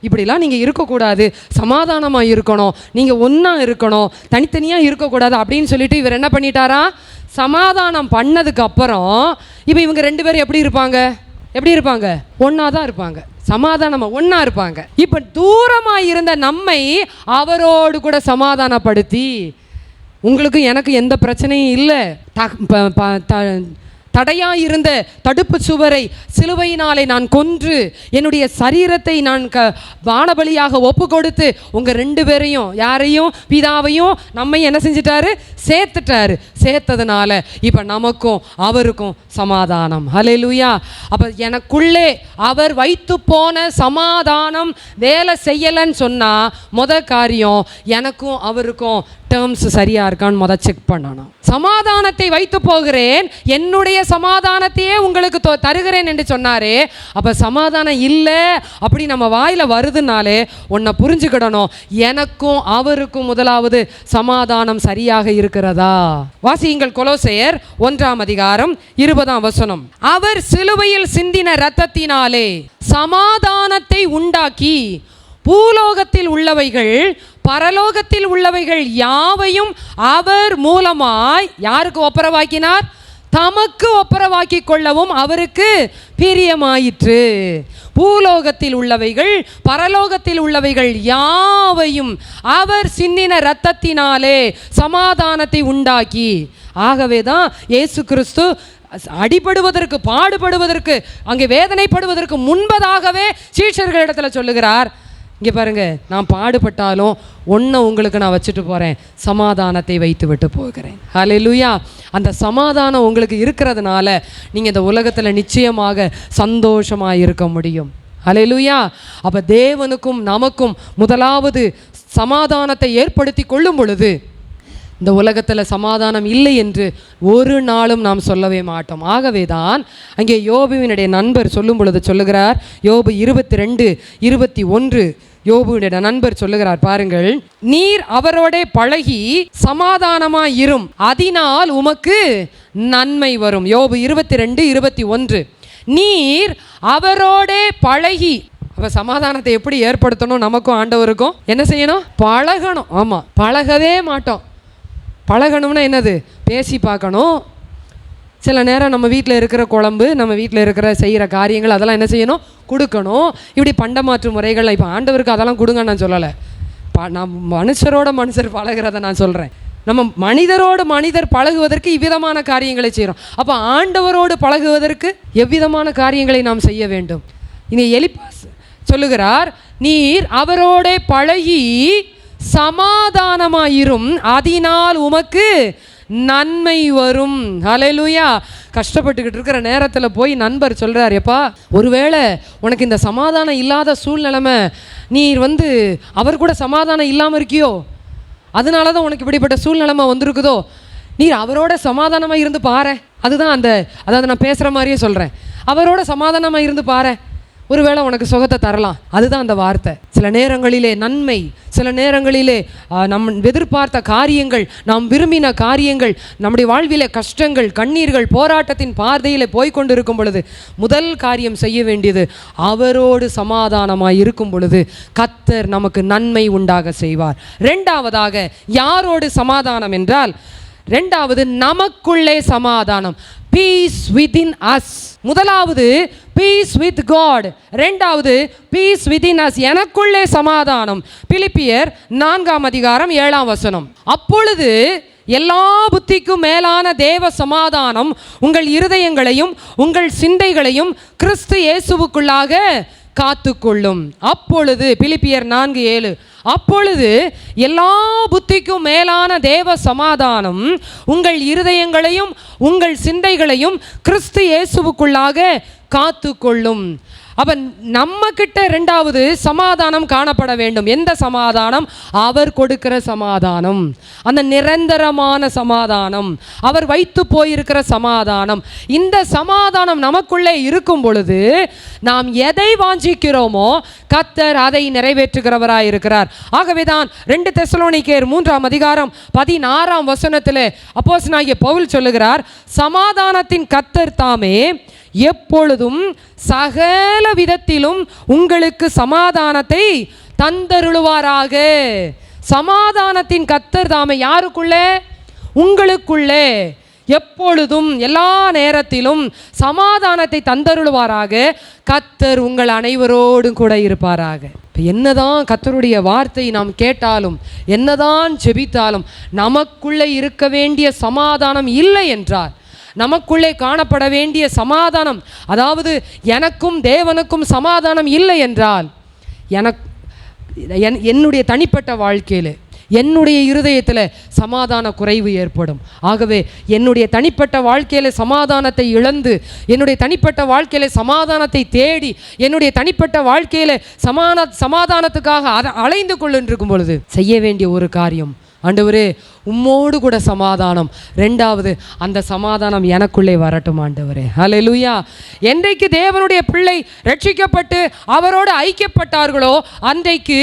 இப்படிலாம் நீங்கள் இருக்கக்கூடாது, சமாதானமாக இருக்கணும், நீங்கள் ஒன்றா இருக்கணும், தனித்தனியாக இருக்கக்கூடாது அப்படின்னு சொல்லிட்டு இவர் என்ன பண்ணிட்டாரா? சமாதானம் பண்ணதுக்கு அப்புறம் இப்போ இவங்க 2 பேரும் எப்படி இருப்பாங்க? ஒன்றா தான் இருப்பாங்க, சமாதானமாக ஒன்றா இருப்பாங்க. இப்போ தூரமாக இருந்த நம்மை அவரோடு கூட சமாதானப்படுத்தி, உங்களுக்கு எனக்கு எந்த பிரச்சனையும் இல்லை, தடையாக இருந்த தடுப்பு சுவரை சிலுவையினாலே நான் கொன்று என்னுடைய சரீரத்தை நான் வானபலியாக ஒப்பு கொடுத்து உங்கள் 2 பேரையும், யாரையும், பிதாவையும் நம்மையும் என்ன செஞ்சிட்டாரு? சேர்த்துட்டாரு. சேர்த்ததுனால இப்போ நமக்கும் அவருக்கும் சமாதானம். ஹல்லேலூயா. அப்போ எனக்குள்ளே அவர் வைத்து போன சமாதானம் வேலை செய்யலைன்னு சொன்னால் முதல் காரியம் எனக்கும் அவருக்கும் டேர்ம்ஸ் சரியாக இருக்கான்னு செக் பண்ணணும். சமாதானத்தை வைத்து போகிறேன், என்னுடைய சமாதானத்தையே உங்களுக்கு தருகிறேன் என்று சொன்னாரே. அப்போ சமாதானம் இல்லை அப்படி நம்ம வாயில் வருதுனாலே உன்னை புரிஞ்சுக்கிடணும், எனக்கும் அவருக்கும் முதலாவது சமாதானம் சரியாக இருக்கிறதா? வாசியுங்கள் கொலோசையர் 1:20. அவர் சிலுவையில் சிந்தின இரத்தத்தினாலே சமாதானத்தை உண்டாக்கி பூலோகத்தில் உள்ளவைகள் பரலோகத்தில் உள்ளவைகள் யாவையும் அவர் மூலமாய் யாருக்கு ஒப்புரவாக்கினார்? தமக்கு ஒப்புரவாக்கி கொள்ளவும் அவருக்கு பிரியமாயிற்று. பூலோகத்தில் உள்ளவைகள் பரலோகத்தில் உள்ளவைகள் யாவையும் அவர் சிந்தின இரத்தத்தினாலே சமாதானத்தை உண்டாக்கி. ஆகவே தான் இயேசு கிறிஸ்து அடிபடுவதற்கு, பாடுபடுவதற்கு, அங்கே வேதனைப்படுவதற்கு முன்பதாகவே சீஷர்களிடத்தில் சொல்லுகிறார், இங்கே பாருங்க, நான் பாடுபட்டாலும் ஒன்றை உங்களுக்கு நான் வச்சுட்டு போகிறேன், சமாதானத்தை வைத்து விட்டு போகிறேன். ஹல்லேலூயா. அந்த சமாதானம் உங்களுக்கு இருக்கிறதுனால நீங்கள் இந்த உலகத்தில் நிச்சயமாக சந்தோஷமாக இருக்க முடியும். ஹல்லேலூயா. அப்போ தேவனுக்கும் நமக்கும் முதலாவது சமாதானத்தை ஏற்படுத்தி கொள்ளும் பொழுது இந்த உலகத்தில் சமாதானம் இல்லை என்று ஒரு நாளும் நாம் சொல்லவே மாட்டோம். ஆகவே தான் அங்கே யோபுவினுடைய நண்பர் சொல்லும் பொழுது சொல்லுகிறார், யோபு 22:21, யோபுவினுடைய நண்பர் சொல்லுகிறார் பாருங்கள், நீர் அவரோட பழகி சமாதானமாய் இரும், அதனால் உமக்கு நன்மை வரும். யோபு 22:21. நீர் அவரோட பழகி. அப்போ சமாதானத்தை எப்படி ஏற்படுத்தணும்? நமக்கும் ஆண்டவருக்கும் என்ன செய்யணும்? பழகணும். ஆமாம், பழகவே மாட்டோம். பழகணும்னா என்னது? பேசி பார்க்கணும். சில நேரம் நம்ம வீட்டில் இருக்கிற குழம்பு, நம்ம வீட்டில் இருக்கிற செய்கிற காரியங்கள் அதெல்லாம் என்ன செய்யணும்? கொடுக்கணும். இப்படி பண்டமாற்று முறைகள். இப்போ ஆண்டவருக்கு அதெல்லாம் கொடுங்க நான் சொல்லலை. நான் மனுஷர் பழகிறத நான் சொல்கிறேன். நம்ம மனிதரோடு மனிதர் பழகுவதற்கு இவ்விதமான காரியங்களை செய்கிறோம். அப்போ ஆண்டவரோடு பழகுவதற்கு எவ்விதமான காரியங்களை நாம் செய்ய வேண்டும்? இனி எலிப்பாஸ் சொல்லுகிறார், நீர் அவரோட பழகி சமாதானமாயிரும், அதனால் உமக்கு நன்மை வரும். ஹல்லேலூயா. கஷ்டப்பட்டுக்கிட்டு இருக்கிற நேரத்தில் போய் நண்பர் சொல்கிறார், எப்பா ஒருவேளை உனக்கு இந்த சமாதானம் இல்லாத சூழ்நிலைமை, நீர் அவர் கூட சமாதானம் இல்லாமல் இருக்கியோ, அதனால தான் உனக்கு இப்படிப்பட்ட சூழ்நிலைமை வந்திருக்குதோ, நீர் அவரோட சமாதானமாக இருந்து பாரு. அதுதான் அதாவது நான் பேசுகிற மாதிரியே சொல்கிறேன், அவரோட சமாதானமாக இருந்து பாரு, ஒருவேளை உனக்கு சுகத்தை தரலாம். அதுதான் அந்த வார்த்தை. சில நேரங்களிலே நன்மை, சில நேரங்களிலே நம் எதிர்பார்த்த காரியங்கள், நாம் விரும்பின காரியங்கள், நம்முடைய வாழ்விலே கஷ்டங்கள், கண்ணீர்கள், போராட்டத்தின் பாதையிலே போய்கொண்டிருக்கும் பொழுது முதல் காரியம் செய்ய வேண்டியது அவரோடு சமாதானமாய் இருக்கும் பொழுது கர்த்தர் நமக்கு நன்மை உண்டாக செய்வார். 2வதாக யாரோடு சமாதானம் என்றால், 2வது நமக்குள்ளே சமாதானம். Peace within us. முதலாவது பீஸ் வித் காட், 2வது பீஸ் வித்தின் அஸ், எனக்குள்ளே சமாதானம். பிலிப்பியர் 4:7. அப்பொழுது எல்லா புத்திக்கும் மேலான தேவ சமாதானம் உங்கள் இருதயங்களையும் உங்கள் சிந்தைகளையும் கிறிஸ்து இயேசுவுக்குள்ளாக காத்துக்கொள்ளும். அப்பொழுது பிலிப்பியர் 4:7, அப்பொழுது எல்லா புத்திக்கும் மேலான தேவ சமாதானம் உங்கள் இருதயங்களையும் உங்கள் சிந்தைகளையும் கிறிஸ்து இயேசுவுக்குள்ளாக காத்துக்கொள்ளும். அப்ப நம்ம கிட்ட இரண்டாவது சமாதானம் காணப்பட வேண்டும். எந்த சமாதானம்? அவர் கொடுக்கிற சமாதானம், அந்த நிரந்தரமான சமாதானம், அவர் வைத்து போயிருக்கிற சமாதானம். இந்த சமாதானம் நமக்குள்ளே இருக்கும் பொழுது நாம் எதை வாஞ்சிக்கிறோமோ கர்த்தர் அதை நிறைவேற்றுகிறவராய் இருக்கிறார். ஆகவேதான் 2 தெசலோனிக்கேயர் 3:16 அப்போஸ்தலனாகிய பவுல் சொல்லுகிறார், சமாதானத்தின் கர்த்தர் தாமே எப்பொழுதும் சகல விதத்திலும் உங்களுக்கு சமாதானத்தை தந்தருளுவாராக. சமாதானத்தின் கர்த்தர் தாமே யாருக்குள்ளே? உங்களுக்குள்ளே எப்பொழுதும் எல்லா நேரத்திலும் சமாதானத்தை தந்தருளுவாராக. கர்த்தர் உங்கள் அனைவரோடும் கூட இருப்பாராக. என்னதான் கர்த்தருடைய வார்த்தை நாம் கேட்டாலும், என்னதான் ஜெபித்தாலும் நமக்குள்ளே இருக்க வேண்டிய சமாதானம் இல்லை என்றால், நமக்குள்ளே காணப்பட வேண்டிய சமாதானம், அதாவது எனக்கும் தேவனுக்கும் சமாதானம் இல்லை என்றால், என்னுடைய தனிப்பட்ட வாழ்க்கையில், என்னுடைய இருதயத்தில் சமாதான குறைவு ஏற்படும். ஆகவே என்னுடைய தனிப்பட்ட வாழ்க்கையில் சமாதானத்தை இழந்து, என்னுடைய தனிப்பட்ட வாழ்க்கையில் சமாதானத்தை தேடி, என்னுடைய தனிப்பட்ட வாழ்க்கையில் சமாதானத்துக்காக அலைந்து கொண்டிருக்கும் பொழுது செய்ய வேண்டிய ஒரு காரியம், ஆண்டவரே உம்மோடு கூட சமாதானம். ரெண்டாவது, அந்த சமாதானம் எனக்குள்ளே வரட்டும் ஆண்டவரே. ஹல்லேலூயா. என்றைக்கு தேவனுடைய பிள்ளை ரட்சிக்கப்பட்டு அவரோடு ஐக்கியப்பட்டார்களோ அன்றைக்கு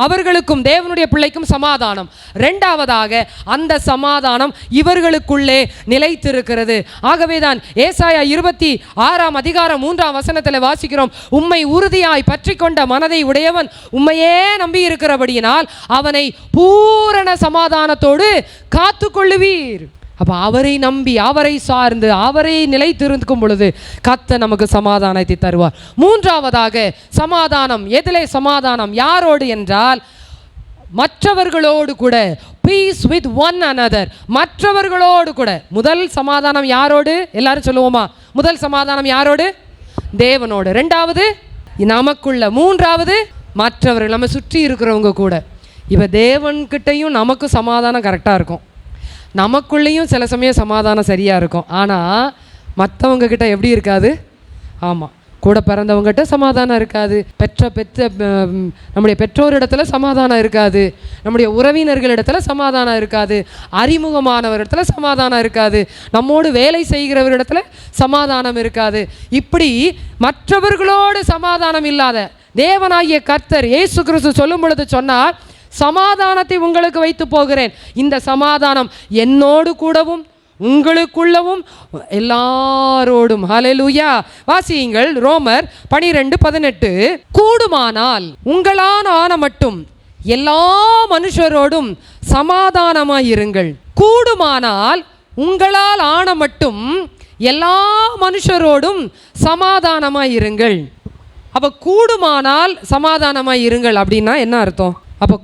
அவர்களுக்கும் தேவனுடைய பிள்ளைக்கும் சமாதானம். ரெண்டாவதாக அந்த சமாதானம் இவர்களுக்குள்ளே நிலைத்திருக்கிறது. ஆகவேதான் ஏசாயா 26:3 வாசிக்கிறோம், உம்மை உறுதியாய் பற்றி கொண்ட மனதை உடையவன் உம்மையே நம்பி இருக்கிறபடியினால் அவனை பூரண சமாதானத்தோடு காத்து கொள்ளுவீர். அப்ப அவரை நம்பி, அவரை சார்ந்து, அவரை நிலைத்திருக்கும் பொழுது கர்த்தர் நமக்கு சமாதானத்தை தருவார். மூன்றாவதாக சமாதானம். எதிலே சமாதானம்? யாரோடு என்றால் மற்றவர்களோடு கூட. Peace with one another. மற்றவர்களோடு கூட. முதல் சமாதானம் யாரோடு? எல்லாரும் சொல்லுவோமா? முதல் சமாதானம் யாரோடு? தேவனோடு. ரெண்டாவது நமக்குள்ள. மூன்றாவது மற்றவர்கள், நம்ம சுற்றி இருக்கிறவங்க கூட. இப்போ தேவன்கிட்டையும் நமக்கு சமாதானம் கரெக்டாக இருக்கும், நமக்குள்ளேயும் சில சமயம் சமாதானம் சரியாக இருக்கும். ஆனால் மற்றவங்க கிட்ட எப்படி இருக்காது? ஆமாம், கூட பிறந்தவங்ககிட்ட சமாதானம் இருக்காது, நம்முடைய பெற்றோரிடத்துல சமாதானம் இருக்காது, நம்முடைய உறவினர்களிடத்துல சமாதானம் இருக்காது, அறிமுகமானவரிடத்துல சமாதானம் இருக்காது, நம்மோடு வேலை செய்கிறவரிடத்துல சமாதானம் இருக்காது. இப்படி மற்றவர்களோடு சமாதானம் இல்லாத தேவனாகிய கர்த்தர் இயேசு கிறிஸ்து சொல்லும் பொழுது சொன்னார், சமாதானத்தை உங்களுக்கு வைத்து போகிறேன். இந்த சமாதானம் என்னோடு கூடவும் உங்களுக்குள்ளவும் எல்லாரோடும். ஹல்லேலூயா. வாசியுங்கள் ரோமர் 12:18. கூடுமானால் உங்களால் ஆன மட்டும் எல்லா மனுஷரோடும் சமாதானமாயிருங்கள். கூடுமானால் உங்களால் ஆன மட்டும் எல்லா மனுஷரோடும் சமாதானமாயிருங்கள். அப்போ கூடுமானால் சமாதானமாயிருங்கள் அப்படின்னா என்ன அர்த்தம்? அப்போ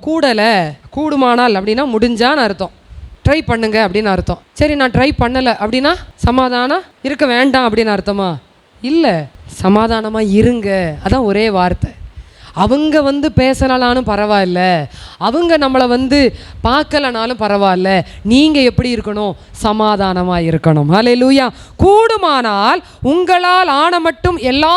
கூடுமானால் அப்படின்னா முடிஞ்சான்னு அர்த்தம். ட்ரை பண்ணுங்க அப்படின்னு அர்த்தம். சரி, நான் ட்ரை பண்ணலை அப்படின்னா சமாதானம் இருக்க வேண்டாம் அப்படின்னு அர்த்தமா? இல்லை, சமாதானமாக இருங்க, அதான் ஒரே வார்த்தை. அவங்க பேசலனாலும் பரவாயில்ல, அவங்க நம்மளை பார்க்கலனாலும் பரவாயில்ல, நீங்கள் எப்படி இருக்கணும்? சமாதானமாக இருக்கணும். ஹல்லேலூயா. கூடுமானால் உங்களால் ஆன மட்டும் எல்லா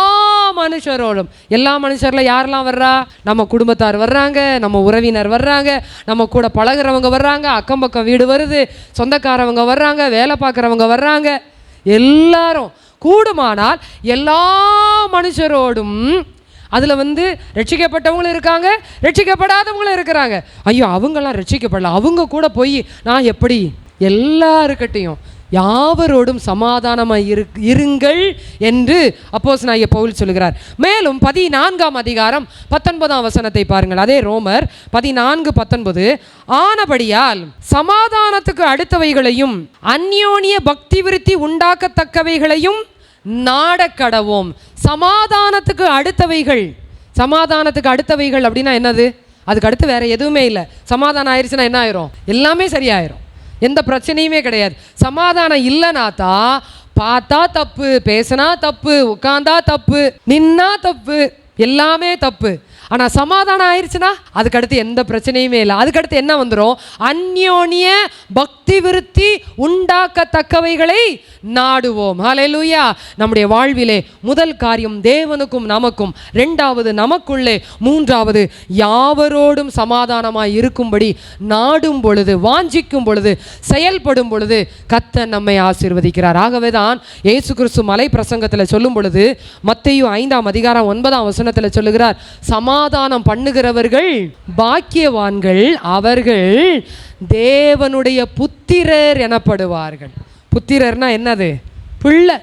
மனுஷரோடும். எல்லா மனுஷரில் யாரெல்லாம் வர்றா? நம்ம குடும்பத்தார் வர்றாங்க, நம்ம உறவினர் வர்றாங்க, நம்ம கூட பழகிறவங்க வர்றாங்க, அக்கம் பக்கம் வீடு வருது, சொந்தக்காரவங்க வர்றாங்க, வேலை பார்க்குறவங்க வர்றாங்க, எல்லாரும். கூடுமானால் எல்லா மனுஷரோடும். அதில் ரட்சிக்கப்பட்டவங்களும் இருக்காங்க, ரட்சிக்கப்படாதவங்களும் இருக்கிறாங்க. ஐயோ, அவங்களாம் ரட்சிக்கப்படல, அவங்க கூட போய் நான் எப்படி? எல்லாருக்கிட்டையும் யாவரோடும் சமாதானமாக இருங்கள் என்று அப்போஸ்தலனாகிய பவுல் சொல்கிறார். மேலும் 14:19 பாருங்கள். அதே ரோமர் 14:19. ஆனபடியால் சமாதானத்துக்கு அடுத்தவைகளையும் அந்யோன்ய பக்தி விருத்தி உண்டாக்கத்தக்கவைகளையும் நாடக்கடவோம். சமாதானத்துக்கு அடுத்தவைகள் அப்படின்னா என்னது? அதுக்கு அடுத்து வேற எதுவுமே இல்லை. சமாதானம் ஆயிடுச்சுன்னா என்ன ஆயிரும்? எல்லாமே சரியாயிரும், எந்த பிரச்சனையுமே கிடையாது. சமாதானம் இல்லைனா தான் பார்த்தா தப்பு, பேசினா தப்பு, உட்கார்ந்தா தப்பு, நின்னா தப்பு, எல்லாமே தப்பு. ஆனால் சமாதானம் ஆயிடுச்சுன்னா அதுக்கடுத்து எந்த பிரச்சனையுமே இல்லை. அதுக்கடுத்து என்ன வந்துடும்? அந்யோன்ய பக்தி விருத்தி உண்டாக்கத்தக்கவைகளை நாடுவோம். ஹல்லேலூயா. நம்முடைய வாழ்விலே முதல் காரியம் தேவனுக்கும் நமக்கும், இரண்டாவது நமக்குள்ளே, மூன்றாவது யாவரோடும் சமாதானமாய் இருக்கும்படி நாடும் பொழுது, வாஞ்சிக்கும் பொழுது, செயல்படும் பொழுது கர்த்தர் நம்மை ஆசீர்வதிக்கிறார். ஆகவே தான் இயேசு கிறிஸ்து மலை பிரசங்கத்தில் சொல்லும் பொழுது மத்தேயு 5:9 சொல்லுகிறார், சமாதானம் பண்ணுகிறவர்கள் பாக்கியவான்கள், அவர்கள் தேவனுடைய புத்திரர் எனப்படுவார்கள். புத்திரர்னா என்னது? பிள்ளை.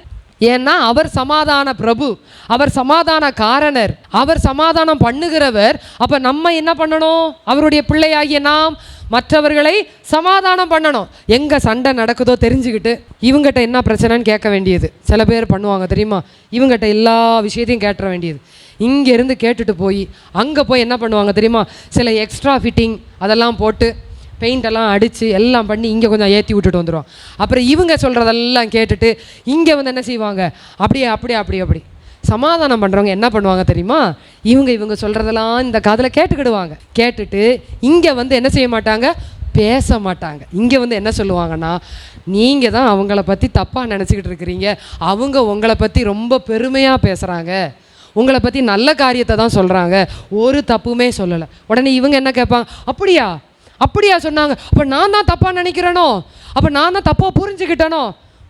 ஏன்னா அவர் சமாதான பிரபு, அவர் சமாதான காரணர், அவர் சமாதானம் பண்ணுகிறவர். அப்ப நம்ம என்ன பண்ணணும்? அவருடைய பிள்ளையாகிய நாம் மற்றவர்களை சமாதானம் பண்ணணும். எங்க சண்டை நடக்குதோ தெரிஞ்சுக்கிட்டு இவங்ககிட்ட என்ன பிரச்சனைன்னு கேட்க வேண்டியது. சில பேர் பண்ணுவாங்க தெரியுமா, இவங்ககிட்ட எல்லா விஷயத்தையும் கேட்ட வேண்டியது. இங்கேருந்து கேட்டுட்டு போய் அங்கே போய் என்ன பண்ணுவாங்க தெரியுமா, சில எக்ஸ்ட்ரா ஃபிட்டிங் அதெல்லாம் போட்டு பெயிண்டெல்லாம் அடித்து எல்லாம் பண்ணி இங்கே கொஞ்சம் ஏற்றி விட்டுட்டு வந்துடுவோம். அப்புறம் இவங்க சொல்கிறதெல்லாம் கேட்டுட்டு இங்கே வந்து என்ன செய்வாங்க, அப்படி சமாதானம் பண்ணுறவங்க என்ன பண்ணுவாங்க தெரியுமா, இவங்க சொல்கிறதெல்லாம் இந்த காதில் கேட்டுக்கிடுவாங்க. கேட்டுட்டு இங்கே வந்து என்ன செய்ய மாட்டாங்க, பேச மாட்டாங்க. இங்கே வந்து என்ன சொல்லுவாங்கன்னா, நீங்கள் தான் அவங்கள பற்றி தப்பாக நினச்சிக்கிட்டு இருக்கிறீங்க, அவங்க உங்களை பற்றி ரொம்ப பெருமையாக பேசுகிறாங்க, உங்களை பற்றி நல்ல காரியத்தை தான் சொல்கிறாங்க, ஒரு தப்புமே சொல்லலை. உடனே இவங்க என்ன கேட்பாங்க, அப்படியா சொன்னாங்க, அப்போ நான் தான் தப்பாக நினைக்கிறேனோ, அப்போ நான் தான் தப்பாக புரிஞ்சுக்கிட்டேனோ.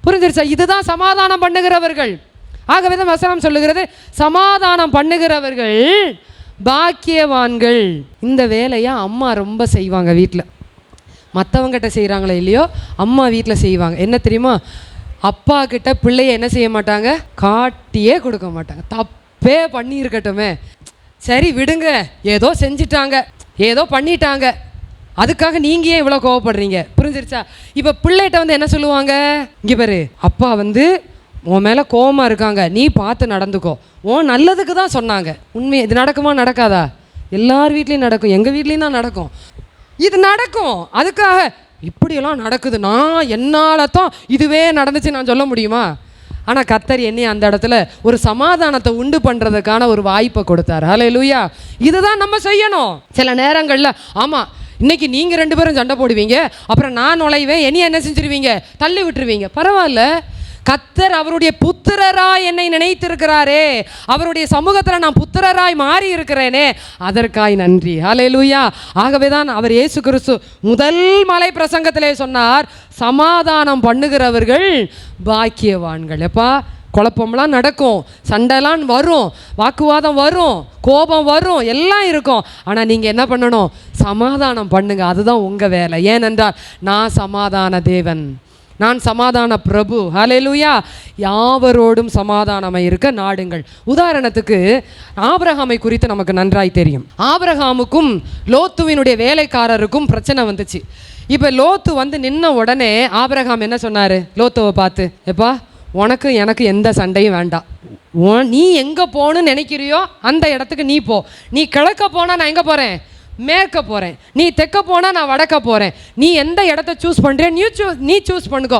புரிஞ்சிருச்சா? இதுதான் சமாதானம் பண்ணுகிறவர்கள். ஆகவே தான் வசனம் சொல்லுகிறது, சமாதானம் பண்ணுகிறவர்கள் பாக்கியவான்கள். இந்த வேலையை அம்மா ரொம்ப செய்வாங்க வீட்டில். மற்றவங்கிட்ட செய்கிறாங்களோ இல்லையோ, அம்மா வீட்டில் செய்வாங்க. என்ன தெரியுமா, அப்பா கிட்ட பிள்ளைய என்ன செய்ய மாட்டாங்க, காட்டியே கொடுக்க மாட்டாங்க. தப்பே பண்ணியிருக்கட்டுமே, சரி விடுங்க, ஏதோ செஞ்சிட்டாங்க, ஏதோ பண்ணிட்டாங்க, அதுக்காக நீங்கள் ஏன் இவ்வளோ கோவப்படுறீங்க? புரிஞ்சிருச்சா? இப்போ பிள்ளைகிட்ட வந்து என்ன சொல்லுவாங்க, இங்கே பாரு, அப்பா வந்து உன் மேலே கோவமாக இருக்காங்க, நீ பார்த்து நடந்துக்கோ, உன் நல்லதுக்கு தான் சொன்னாங்க. உண்மை இது நடக்குமா நடக்காதா? எல்லார் வீட்லேயும் நடக்கும், எங்கள் வீட்லேயும் தான் நடக்கும். இது நடக்கும். அதுக்காக இப்படியெல்லாம் நடக்குது, நான் என்னால் தான் இதுவே நடந்துச்சு நான் சொல்ல முடியுமா? ஆனால் கர்த்தர் என்னை அந்த இடத்துல ஒரு சமாதானத்தை உண்டு பண்ணுறதுக்கான ஒரு வாய்ப்பை கொடுத்தார். ஹல்லேலூயா. இதுதான் நம்ம செய்யணும். சில நேரங்களில் ஆமாம், இன்னைக்கு நீங்கள் 2 பேரும் சண்டை போடுவீங்க, அப்புறம் நான் நுழைவேன், என்னைய என்ன செஞ்சிருவீங்க, தள்ளி விட்டுருவீங்க. பரவாயில்ல, கர்த்தர் அவருடைய புத்திரராய் என்னை நினைத்திருக்கிறாரே, அவருடைய சமூகத்தில் நான் புத்திரராய் மாறி இருக்கிறேனே, அதற்காய் நன்றி. ஹல்லேலூயா. ஆகவே தான் அவர் இயேசு கிறிஸ்து முதல் மலை பிரசங்கத்திலே சொன்னார், சமாதானம் பண்ணுகிறவர்கள் பாக்கியவான்கள். எப்பா, குழப்பம்லாம் நடக்கும், சண்டைலாம் வரும், வாக்குவாதம் வரும், கோபம் வரும், எல்லாம் இருக்கும். ஆனால் நீங்கள் என்ன பண்ணணும், சமாதானம் பண்ணுங்க. அதுதான் உங்கள் வேலை. ஏனென்றால் நான் சமாதான தேவன், நான் சமாதான பிரபு. ஹல்லேலூயா. யாவரோடும் சமாதானமாக இருக்க நாடுங்கள். உதாரணத்துக்கு ஆபிரகாமை குறித்து நமக்கு நன்றாய் தெரியும். ஆபிரகாமுக்கும் லோத்துவினுடைய வேலைக்காரருக்கும் பிரச்சனை வந்துச்சு. இப்போ லோத்து வந்து நின்ன உடனே ஆபிரகாம் என்ன சொன்னார், லோத்துவை பார்த்து, எப்பா உனக்கு எனக்கு எந்த சண்டையும் வேண்டாம், நீ எங்கே போகணுன்னு நினைக்கிறியோ அந்த இடத்துக்கு நீ போ. நீ கிழக்க போனால் நான் எங்கே போகிறேன், மேற்க போகிறேன். நீ தெற்க போனால் நான் வடக்க போகிறேன். நீ எந்த இடத்த சூஸ் பண்ணுறிய நீ சூஸ் பண்ணுக்கோ.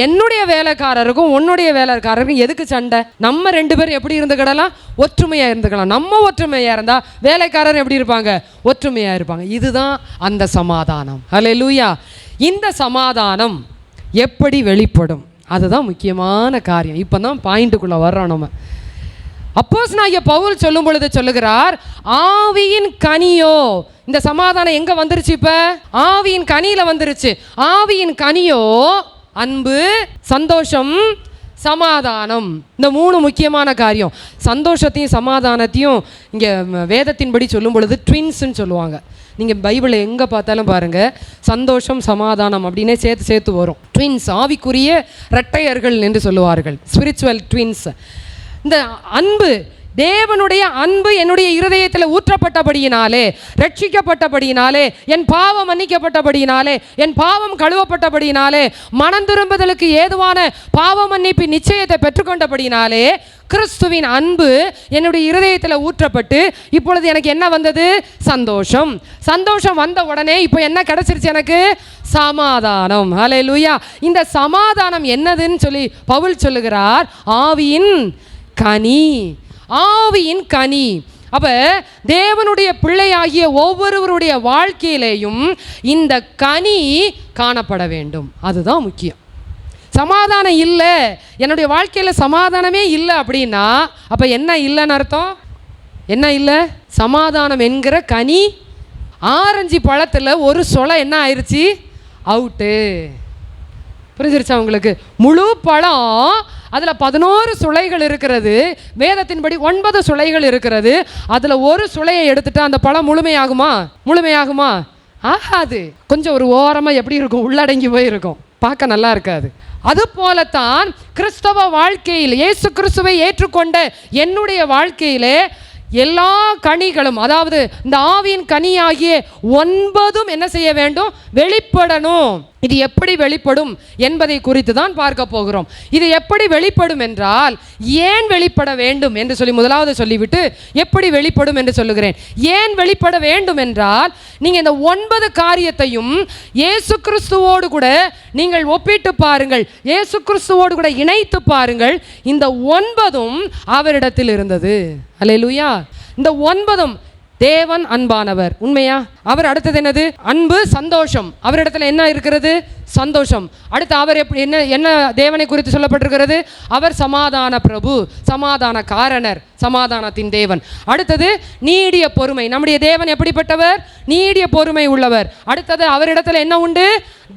என்னுடைய வேலைக்காரருக்கும் உன்னுடைய வேலைக்காரருக்கும் எதுக்கு சண்டை? நம்ம 2 பேரும் எப்படி இருந்துக்கிடலாம், ஒற்றுமையாக இருந்துக்கலாம். நம்ம ஒற்றுமையாக இருந்தால் வேலைக்காரர் எப்படி இருப்பாங்க, ஒற்றுமையாக இருப்பாங்க. இதுதான் அந்த சமாதானம். ஹல்லேலூயா. இந்த சமாதானம் எப்படி வெளிப்படும், அதுதான் முக்கியமான காரியம். இப்போ தான் பாயிண்ட்டுக்குள்ளே வர்றோம். நம்ம அப்போஸ்தலனாகிய பவுல் சொல்லும் பொழுது சொல்லுகிறார், ஆவியின் கனியோ. இந்த சமாதானம் எங்க வந்துருச்சு? இப்ப ஆவியின் கனியில வந்துருச்சு. ஆவியின் கனியோ அன்பு, சந்தோஷம், சமாதானம். இந்த 3 முக்கியமான காரியம். சந்தோஷத்தையும் சமாதானத்தையும் இங்கே வேதத்தின்படி சொல்லும் பொழுது ட்வின்ஸ்ன்னு சொல்லுவாங்க. நீங்கள் பைபிளில் எங்கே பார்த்தாலும் பாருங்கள், சந்தோஷம் சமாதானம் அப்படின்னே சேர்த்து வரும். ட்வின்ஸ், ஆவிக்குரிய இரட்டையர்கள் என்று சொல்லுவார்கள், ஸ்பிரிச்சுவல் ட்வின்ஸ். இந்த அன்பு தேவனுடைய அன்பு என்னுடைய இருதயத்தில் ஊற்றப்பட்டபடியினாலே, ரட்சிக்கப்பட்டபடியினாலே, என் பாவம் மன்னிக்கப்பட்டபடியினாலே, என் பாவம் கழுவப்பட்டபடியினாலே, மனம் திரும்புதலுக்கு ஏதுவான பாவ மன்னிப்பு நிச்சயத்தை பெற்றுக்கொண்டபடியினாலே கிறிஸ்துவின் அன்பு என்னுடைய இருதயத்தில் ஊற்றப்பட்டு இப்பொழுது எனக்கு என்ன வந்தது? சந்தோஷம். சந்தோஷம் வந்த உடனே இப்போ என்ன கிடைச்சிருச்சு? எனக்கு சமாதானம். ஹல்லேலூயா. இந்த சமாதானம் என்னதுன்னு சொல்லி பவுல் சொல்லுகிறார், ஆவியின் கனி. ஆவியின் கனி. அப்ப தேவனுடைய பிள்ளையாகிய ஒவ்வொருவருடைய வாழ்க்கையிலேயும் இந்த கனி காணப்பட வேண்டும். அதுதான் முக்கியம். சமாதானம் இல்லை, என்னுடைய வாழ்க்கையில் சமாதானமே இல்லை அப்படின்னா அப்போ என்ன இல்லைன்னு அர்த்தம்? என்ன இல்லை? சமாதானம் என்கிற கனி. ஆரஞ்சு பழத்தில் ஒரு சொலை என்ன ஆயிடுச்சு? அவுட்டு. புரிஞ்சிருச்சா உங்களுக்கு? முழு பழம் அதில் 11 சுளைகள் இருக்கிறது. வேதத்தின்படி 9 சுளைகள் இருக்கிறது. அதில் ஒரு சுளையை எடுத்துட்டா அந்த பழம் முழுமையாகுமா? முழுமையாகுமா? ஆகாது. கொஞ்சம் ஒரு ஓரமாக எப்படி இருக்கும்? உள்ளடங்கி போய் இருக்கும், பார்க்க நல்லா இருக்காது. அது போலத்தான் கிறிஸ்தவ வாழ்க்கையில் இயேசு கிறிஸ்துவை ஏற்றுக்கொண்ட என்னுடைய வாழ்க்கையிலே எல்லா கனிகளும், அதாவது இந்த ஆவியின் கனியாகிய 9 என்ன செய்ய வேண்டும்? வெளிப்படணும். இது எப்படி வெளிப்படும் என்பதை குறித்து தான் பார்க்க போகிறோம். இது எப்படி வெளிப்படும் என்றால், ஏன் வெளிப்பட வேண்டும் என்று சொல்லி முதலாவது சொல்லிவிட்டு எப்படி வெளிப்படும் என்று சொல்லுகிறேன். ஏன் வெளிப்பட வேண்டும் என்றால், நீங்கள் இந்த 9 காரியத்தையும் இயேசு கிறிஸ்துவோடு கூட நீங்கள் ஒப்பிட்டு பாருங்கள், இயேசு கிறிஸ்துவோடு கூட இணைத்து பாருங்கள். இந்த 9ம் அவரிடத்தில் இருந்தது. அல்லேலூயா. இந்த 9ம் தேவன் அன்பானவர், உண்மையா? அவர் அடுத்தது என்னது? அன்பு, சந்தோஷம். அவரிடத்துல என்ன இருக்கிறது? சந்தோஷம். அடுத்து அவர் எப்படி என்ன தேவனை குறித்து சொல்லப்பட்டிருக்கிறது? அவர் சமாதான பிரபு, சமாதான காரணர், சமாதானத்தின் தேவன். அடுத்தது நீடிய பொறுமை. நம்முடைய தேவன் எப்படிப்பட்டவர்? நீடிய பொறுமை உள்ளவர். அடுத்தது அவரிடத்துல என்ன உண்டு?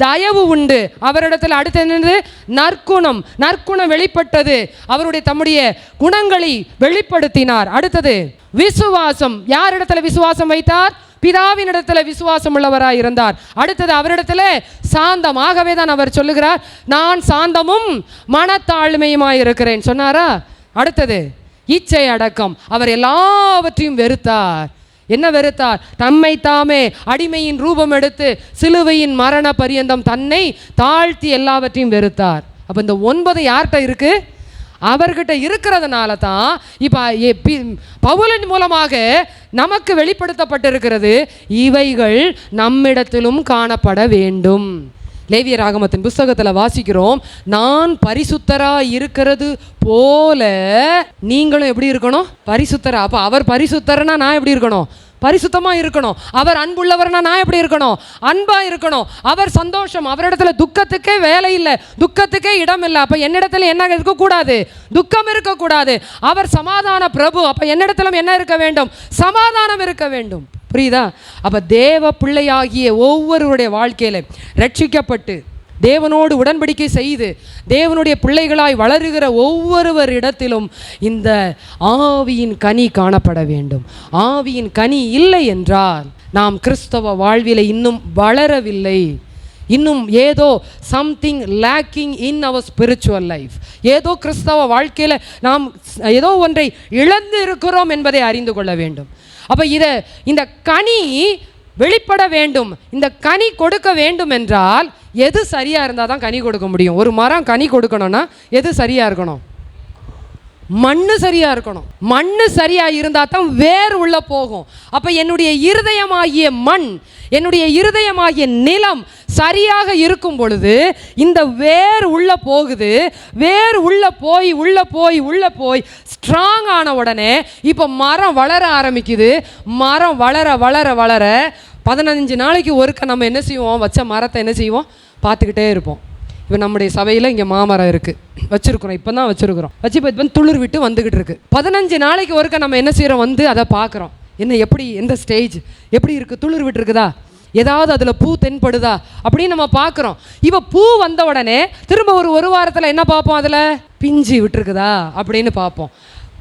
தயவு உண்டு. அவரிடத்துல அடுத்து என்னது? நற்குணம். நற்குணம் வெளிப்பட்டது. அவருடைய தம்முடைய குணங்களை வெளிப்படுத்தினார். அடுத்தது விசுவாசம். யாரிடத்துல விசுவாசம் வைத்தார்? பிதாவினிடத்துல விசுவாசம் உள்ளவராய் இருந்தார். அடுத்தது அவரிடத்துல சாந்தம். ஆகவே தான் அவர் சொல்லுகிறார், நான் சாந்தமும் மனத்தாழ்மையுமாய் இருக்கிறேன் சொன்னாரா? அடுத்தது இச்சை அடக்கம். அவர் எல்லாவற்றையும் வெறுத்தார். என்ன வெறுத்தார்? தம்மை தாமே அடிமையின் ரூபம் எடுத்து சிலுவையின் மரண பரியந்தம் தன்னை தாழ்த்தி எல்லாவற்றையும் வெறுத்தார். அப்ப இந்த 9 யார்கிட்ட இருக்கு? அவர்கிட்ட இருக்கிறதுனால தான் இப்போ பவுலின் மூலமாக நமக்கு வெளிப்படுத்தப்பட்டிருக்கிறது, இவைகள் நம்மிடத்திலும் காணப்பட வேண்டும். லேவியராகமத்தின் புஸ்தகத்தில் வாசிக்கிறோம், நான் பரிசுத்தராக இருக்கிறது போல நீங்களும் எப்படி இருக்கணும்? பரிசுத்தரா. அப்போ அவர் பரிசுத்தர்னா நான் எப்படி இருக்கணும்? பரிசுத்தமாக இருக்கணும். அவர் அன்புள்ளவர்னா நான் எப்படி இருக்கணும்? அன்பாக இருக்கணும். அவர் சந்தோஷம். அவரிடத்துல துக்கத்துக்கே வேலை இல்லை, துக்கத்துக்கே இடம் இல்லை. அப்போ என்னிடத்துல என்ன இருக்கக்கூடாது? துக்கம் இருக்கக்கூடாது. அவர் சமாதான பிரபு. அப்போ என்னிடத்திலும் என்ன இருக்க வேண்டும்? சமாதானம் இருக்க வேண்டும். புரியுதா? அப்போ தேவ பிள்ளையாகிய ஒவ்வொருவருடைய வாழ்க்கையில ரட்சிக்கப்பட்டு தேவனோடு உடன்படிக்கை செய்து தேவனுடைய பிள்ளைகளாய் வளருகிற ஒவ்வொருவரிடத்திலும் இந்த ஆவியின் கனி காணப்பட வேண்டும். ஆவியின் கனி இல்லை என்றால் நாம் கிறிஸ்தவ வாழ்வில் இன்னும் வளரவில்லை. இன்னும் ஏதோ something lacking in our spiritual life. ஏதோ கிறிஸ்தவ வாழ்க்கையில் நாம் ஏதோ ஒன்றை இழந்து இருக்கிறோம் என்பதை அறிந்து கொள்ள வேண்டும். அப்போ இந்த கனி வெளிப்பட வேண்டும். இந்த கனி கொடுக்க வேண்டும் என்றால் எது சரியாக இருந்தால் தான் கனி கொடுக்க முடியும். ஒரு மரம் கனி கொடுக்கணும்னா எது சரியாக இருக்கணும்? மண்ணு சரியாக இருக்கணும். மண்ணு சரியாக இருந்தால் தான் வேர் உள்ள போகும். அப்போ என்னுடைய இருதயமாகிய மண், என்னுடைய இருதயமாகிய நிலம் சரியாக இருக்கும் பொழுது இந்த வேர் உள்ள போகுது. வேர் உள்ள போய் ஸ்ட்ராங் ஆன உடனே இப்போ மரம் வளர ஆரம்பிக்குது. மரம் வளர வளர வளர 15 நாளைக்கு ஒருக்க நம்ம என்ன செய்வோம்? வச்ச மரத்தை என்ன செய்வோம்? பார்த்துக்கிட்டே இருப்போம். இப்போ நம்முடைய சபையில் இங்கே மாமரம் இருக்குது, வச்சுருக்குறோம். இப்போ தான் வச்சுருக்குறோம். வச்சு இப்போ துளிர் விட்டு வந்துக்கிட்டு இருக்கு. 15 நாளைக்கு ஒருக்க நம்ம என்ன செய்கிறோம்? வந்து அதை பார்க்குறோம். என்ன எப்படி, எந்த ஸ்டேஜ் எப்படி இருக்குது? துளிர் விட்டுருக்குதா? ஏதாவது அதில் பூ தென்படுதா அப்படின்னு நம்ம பார்க்குறோம். இப்போ பூ வந்த உடனே திரும்ப ஒரு வாரத்தில் என்ன பார்ப்போம்? அதில் பிஞ்சு விட்டுருக்குதா அப்படின்னு பார்ப்போம்.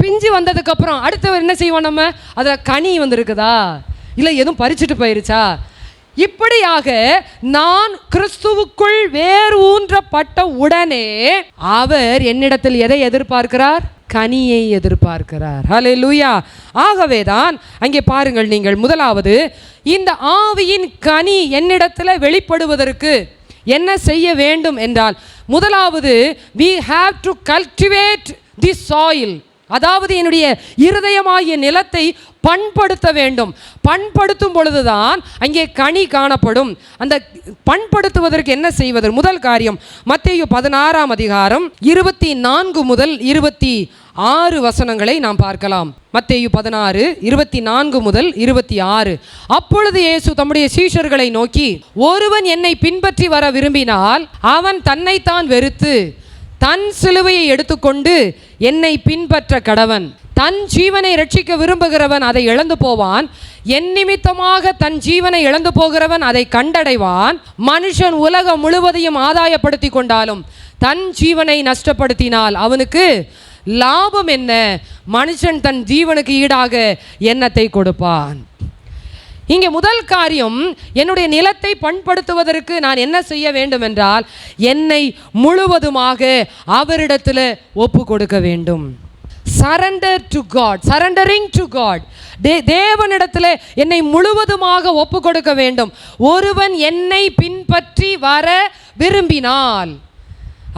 பிஞ்சு வந்ததுக்கப்புறம் அடுத்து என்ன செய்வோம்? நம்ம அதில் கனி வந்துருக்குதா, இல்லை எதுவும் பறிச்சுட்டு போயிருச்சா, இப்படியாக நான் கிறிஸ்துவுக்குள் வேர் ஊன்றப்பட்ட உடனே அவர் என்னிடத்தில் எதை எதிர்பார்க்கிறார்? கனியை எதிர்பார்க்கிறார். ஹல்லேலூயா. ஆகவேதான் அங்கே பாருங்கள், நீங்கள் முதலாவது இந்த ஆவியின் கனி என்னிடத்தில் வெளிப்படுவதற்கு என்ன செய்ய வேண்டும் என்றால், முதலாவது we have to cultivate the soil. அதாவது என்னுடைய இருதயமாகிய நிலத்தை பண்படுத்த வேண்டும். பண்படுத்தும் பொழுதுதான் அங்கே கனி காணப்படும். அந்த பண்படுத்துவதற்கு என்ன செய்வது? முதல் காரியம் மத்தேயு 16ஆம் அதிகாரம் 24 முதல் 26 வசனங்களை நாம் பார்க்கலாம். மத்தேயு 16 24 முதல் 26. அப்பொழுது இயேசு தம்முடைய சீஷர்களை நோக்கி, ஒருவன் என்னை பின்பற்றி வர விரும்பினால் அவன் தன்னைத்தான் வெறுத்து தன் சிலுவையை எடுத்துக்கொண்டு என்னை பின்பற்ற கடவன். தன் ஜீவனை ரட்சிக்க விரும்புகிறவன் அதை இழந்து போவான். என் நிமித்தமாக தன் ஜீவனை இழந்து போகிறவன் அதை கண்டடைவான். மனுஷன் உலகம் முழுவதையும் ஆதாயப்படுத்தி கொண்டாலும் தன் ஜீவனை நஷ்டப்படுத்தினால் அவனுக்கு லாபம் என்ன? மனுஷன் தன் ஜீவனுக்கு ஈடாக என்னத்தை கொடுப்பான்? இங்கே முதல் காரியம், என்னுடைய நிலத்தை பண்படுத்துவதற்கு நான் என்ன செய்ய வேண்டும் என்றால், என்னை முழுவதுமாக அவரிடத்தில் ஒப்பு கொடுக்க வேண்டும். Surrender to God, surrendering to God. தேவனிடத்தில் என்னை முழுவதுமாக ஒப்பு கொடுக்க வேண்டும். ஒருவன் என்னை பின்பற்றி வர விரும்பினால்,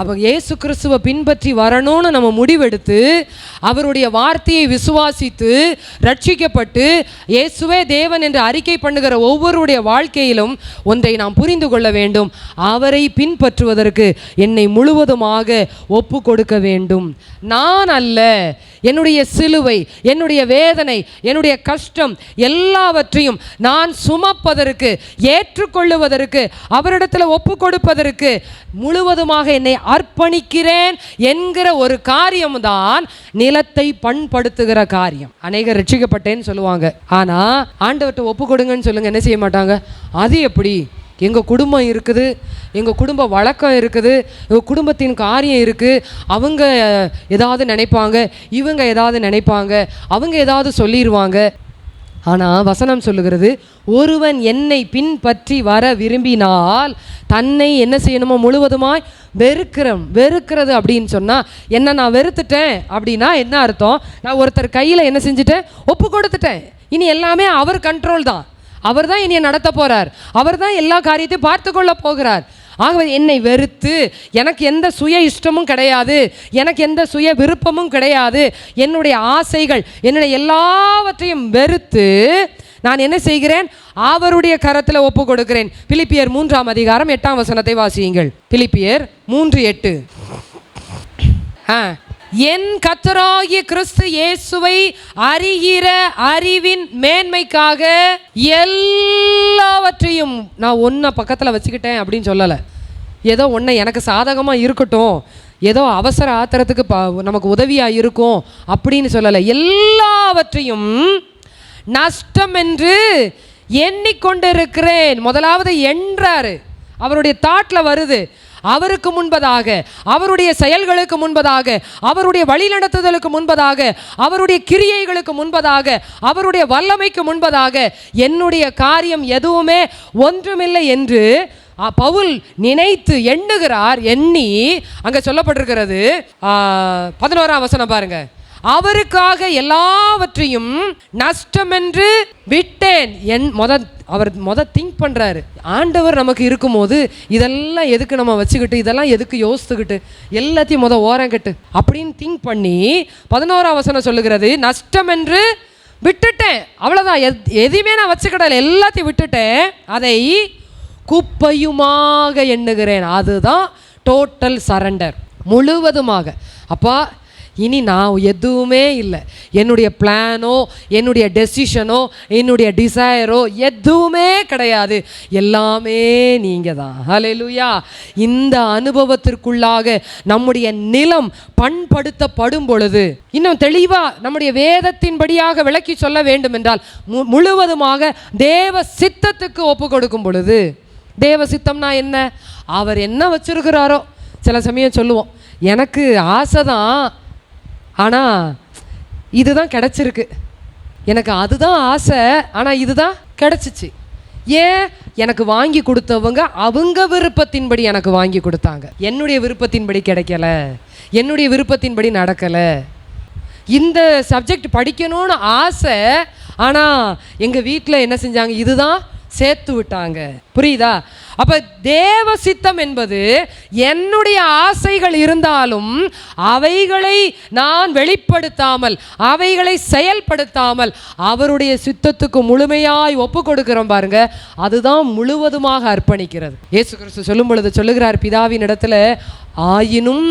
அப்போ இயேசு கிறிஸ்துவை பின்பற்றி வரணும்னு நம்ம முடிவெடுத்து அவருடைய வார்த்தையை விசுவாசித்து ரட்சிக்கப்பட்டு இயேசுவே தேவன் என்று அறிக்கை பண்ணுகிற ஒவ்வொருடைய வாழ்க்கையிலும் ஒன்றை நாம் புரிந்து கொள்ள வேண்டும். அவரை பின்பற்றுவதற்கு என்னை முழுவதுமாக ஒப்பு கொடுக்க வேண்டும். நான் அல்ல, என்னுடைய சிலுவை, என்னுடைய வேதனை, என்னுடைய கஷ்டம் எல்லாவற்றையும் நான் சுமப்பதற்கு, ஏற்றுக்கொள்ளுவதற்கு, அவரிடத்தில் ஒப்பு கொடுப்பதற்கு முழுவதுமாக என்னை அர்ப்பணிக்கிறேன் என்கிற ஒரு காரியம்தான் நிலத்தை பண்படுத்துகிற காரியம். அநேகர் ரட்சிக்கப்பட்டேன்னு சொல்லுவாங்க, ஆனா ஆண்டவர்கிட்ட ஒப்பு கொடுங்கன்னு சொல்லுங்க, என்ன செய்ய மாட்டாங்க. அது எப்படி? எங்கள் குடும்பம் இருக்குது, எங்கள் குடும்ப வழக்கம் இருக்குது, எங்கள் குடும்பத்தின் காரியம் இருக்குது, அவங்க ஏதாவது நினைப்பாங்க, இவங்க ஏதாவது நினைப்பாங்க, அவங்க ஏதாவது சொல்லிடுவாங்க. ஆனால் வசனம் சொல்லுகிறது, ஒருவன் என்னை பின்பற்றி வர விரும்பினால் தன்னை என்ன செய்யணுமோ முழுவதுமாய் வெறுக்கிறது அப்படின்னு சொன்னால் என்ன? நான் வெறுத்துட்டேன் அப்படின்னா என்ன அர்த்தம்? நான் ஒருத்தர் கையில் என்ன செஞ்சுட்டேன்? ஒப்பு கொடுத்துட்டேன். இனி எல்லாமே அவர் கண்ட்ரோல் தான். அவர் தான் என்னை நடத்த போகிறார். அவர் தான் எல்லா காரியத்தையும் பார்த்து கொள்ள போகிறார். ஆகவே என்னை வெறுத்து, எனக்கு எந்த சுய இஷ்டமும் கிடையாது, எனக்கு எந்த சுய விருப்பமும் கிடையாது, என்னுடைய ஆசைகள், என்னுடைய எல்லாவற்றையும் வெறுத்து நான் என்ன செய்கிறேன்? அவருடைய கரத்தில் ஒப்பு கொடுக்கிறேன். பிலிப்பியர் 3ஆம் அதிகாரம் 8ஆம் வசனத்தை வாசியுங்கள். பிலிப்பியர் 3:8. என் கர்த்தராகிய கிறிஸ்து இயேசுவை அறிகிற அறிவின் மேன்மைக்காக எல்லாவற்றையும் நான் ஒன்றை பக்கத்தில் வச்சுக்கிட்டேன் அப்படின்னு சொல்லலை. ஏதோ ஒன்றை எனக்கு சாதகமாக இருக்கட்டும், ஏதோ அவசர ஆத்திரத்துக்கு நமக்கு உதவியாக இருக்கும் அப்படின்னு சொல்லலை. எல்லாவற்றையும் நஷ்டம் என்று எண்ணிக்கொண்டிருக்கிறேன். முதலாவது என்றாரு, அவருடைய தாட்டில் வருது. அவருக்கு முன்பதாக, அவருடைய செயல்களுக்கு முன்பதாக, அவருடைய வழிநடத்துதலுக்கு முன்பதாக, அவருடைய கிரியைகளுக்கு முன்பதாக, அவருடைய வல்லமைக்கு முன்பதாக என்னுடைய காரியம் எதுவுமே ஒன்றுமில்லை என்று பவுல் நினைத்து எண்ணுகிறார். எண்ணி அங்கே சொல்லப்பட்டிருக்கிறது 11ஆம் வசனம் பாருங்க. அவருக்காக எல்லாவற்றையும் நஷ்டம் என்று விட்டேன். அவர் திங்க் பண்ணுறாரு. ஆண்டவர் நமக்கு இருக்கும்போது இதெல்லாம் எதுக்கு நம்ம வச்சுக்கிட்டு, இதெல்லாம் எதுக்கு யோசித்துக்கிட்டு, எல்லாத்தையும் ஓரங்கட்டு அப்படின்னு திங்க் பண்ணி 11ஆம் வசனம் சொல்லுகிறது, நஷ்டம் என்று விட்டுட்டேன். அவ்வளோதான், எதையுமே நான் வச்சுக்கிடல, எல்லாத்தையும் விட்டுட்டேன், அதை குப்பையுமாக எண்ணுகிறேன். அதுதான் டோட்டல் சரண்டர், முழுவதுமாக. அப்பா இனி நான் எதுவுமே இல்லை, என்னுடைய பிளானோ, என்னுடைய டெசிஷனோ, என்னுடைய டிசைரோ எதுவுமே கிடையாது, எல்லாமே நீங்கள் தான். ஹல்லேலூயா. இந்த அனுபவத்திற்குள்ளாக நம்முடைய நிலம் பண்படுத்தப்படும் பொழுது, இன்னும் தெளிவாக நம்முடைய வேதத்தின்படியாக விளக்கி சொல்ல வேண்டும் என்றால், முழுவதுமாக தேவ சித்தத்துக்கு ஒப்பு கொடுக்கும் பொழுது, தேவ சித்தம்னா என்ன? அவர் என்ன வச்சிருக்கிறாரோ. சில சமயம் சொல்லுவோம், எனக்கு ஆசை தான், ஆனால் இதுதான் கிடச்சிருக்கு, எனக்கு அதுதான் ஆசை, ஆனால் இதுதான் கிடச்சிச்சு. ஏன்? எனக்கு வாங்கி கொடுத்தவங்க அவங்க விருப்பத்தின்படி எனக்கு வாங்கி கொடுத்தாங்க. என்னுடைய விருப்பத்தின்படி கிடைக்கல, என்னுடைய விருப்பத்தின்படி நடக்கலை. இந்த சப்ஜெக்ட் படிக்கணும்னு ஆசை, ஆனால் எங்கள் வீட்டில் என்ன செஞ்சாங்க, இதுதான் சேர்த்து விட்டாங்க. புரியுதா? அப்போ தேவ சித்தம் என்பது என்னுடைய ஆசைகள் இருந்தாலும் அவைகளை நான் வெளிப்படுத்தாமல், அவைகளை செயல்படுத்தாமல் அவருடைய சித்தத்துக்கு முழுமையாய் ஒப்பு கொடுக்கிறோம் பாருங்க, அதுதான் முழுவதுமாக அர்ப்பணிக்கிறது. இயேசு கிறிஸ்து சொல்லும் பொழுது சொல்லுகிறார் பிதாவின் இடத்துல, ஆயினும்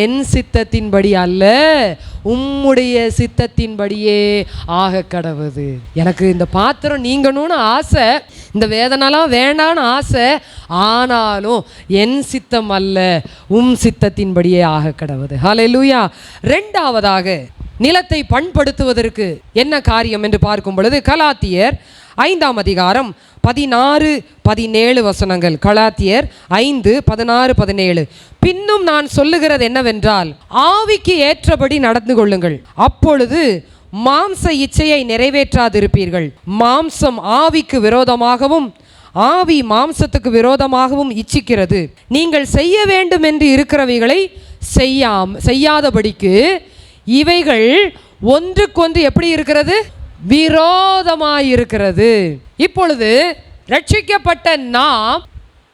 என் சித்தத்தின்படி அல்ல உம்முடைய சித்தத்தின்படியே ஆக கடவுது. எனக்கு இந்த பாத்திரம் நீங்கணும்னு ஆசை, இந்த வேதனைலாம் வேண்டான்னு ஆசை, ஆனாலும் என் சித்தம் அல்ல உம் சித்தத்தின்படியே ஆக கடவுது. ஹல்லேலூயா. ரெண்டாவதாக நிலத்தை பண்படுத்துவதற்கு என்ன காரியம் என்று பார்க்கும் பொழுது கலாத்தியர் 5ஆம் அதிகாரம் 16-17 வசனங்கள். கலாத்தியர் 5:16-17. பின்னும் நான் சொல்லுகிறது என்னவென்றால், ஆவிக்கு ஏற்றபடி நடந்து கொள்ளுங்கள், அப்பொழுது மாம்ச இச்சையை நிறைவேற்றாதிருப்பீர்கள். மாம்சம் ஆவிக்கு விரோதமாகவும் ஆவி மாம்சத்துக்கு விரோதமாகவும் இச்சிக்கிறது. நீங்கள் செய்ய வேண்டும் என்று இருக்கிறவைகளை செய்யாதபடிக்கு இவைகள் ஒன்றுக்கொன்று எப்படி இருக்கிறது? விரோதமாயிருக்கிறது. இப்பொழுது ரட்சிக்கப்பட்ட நாம்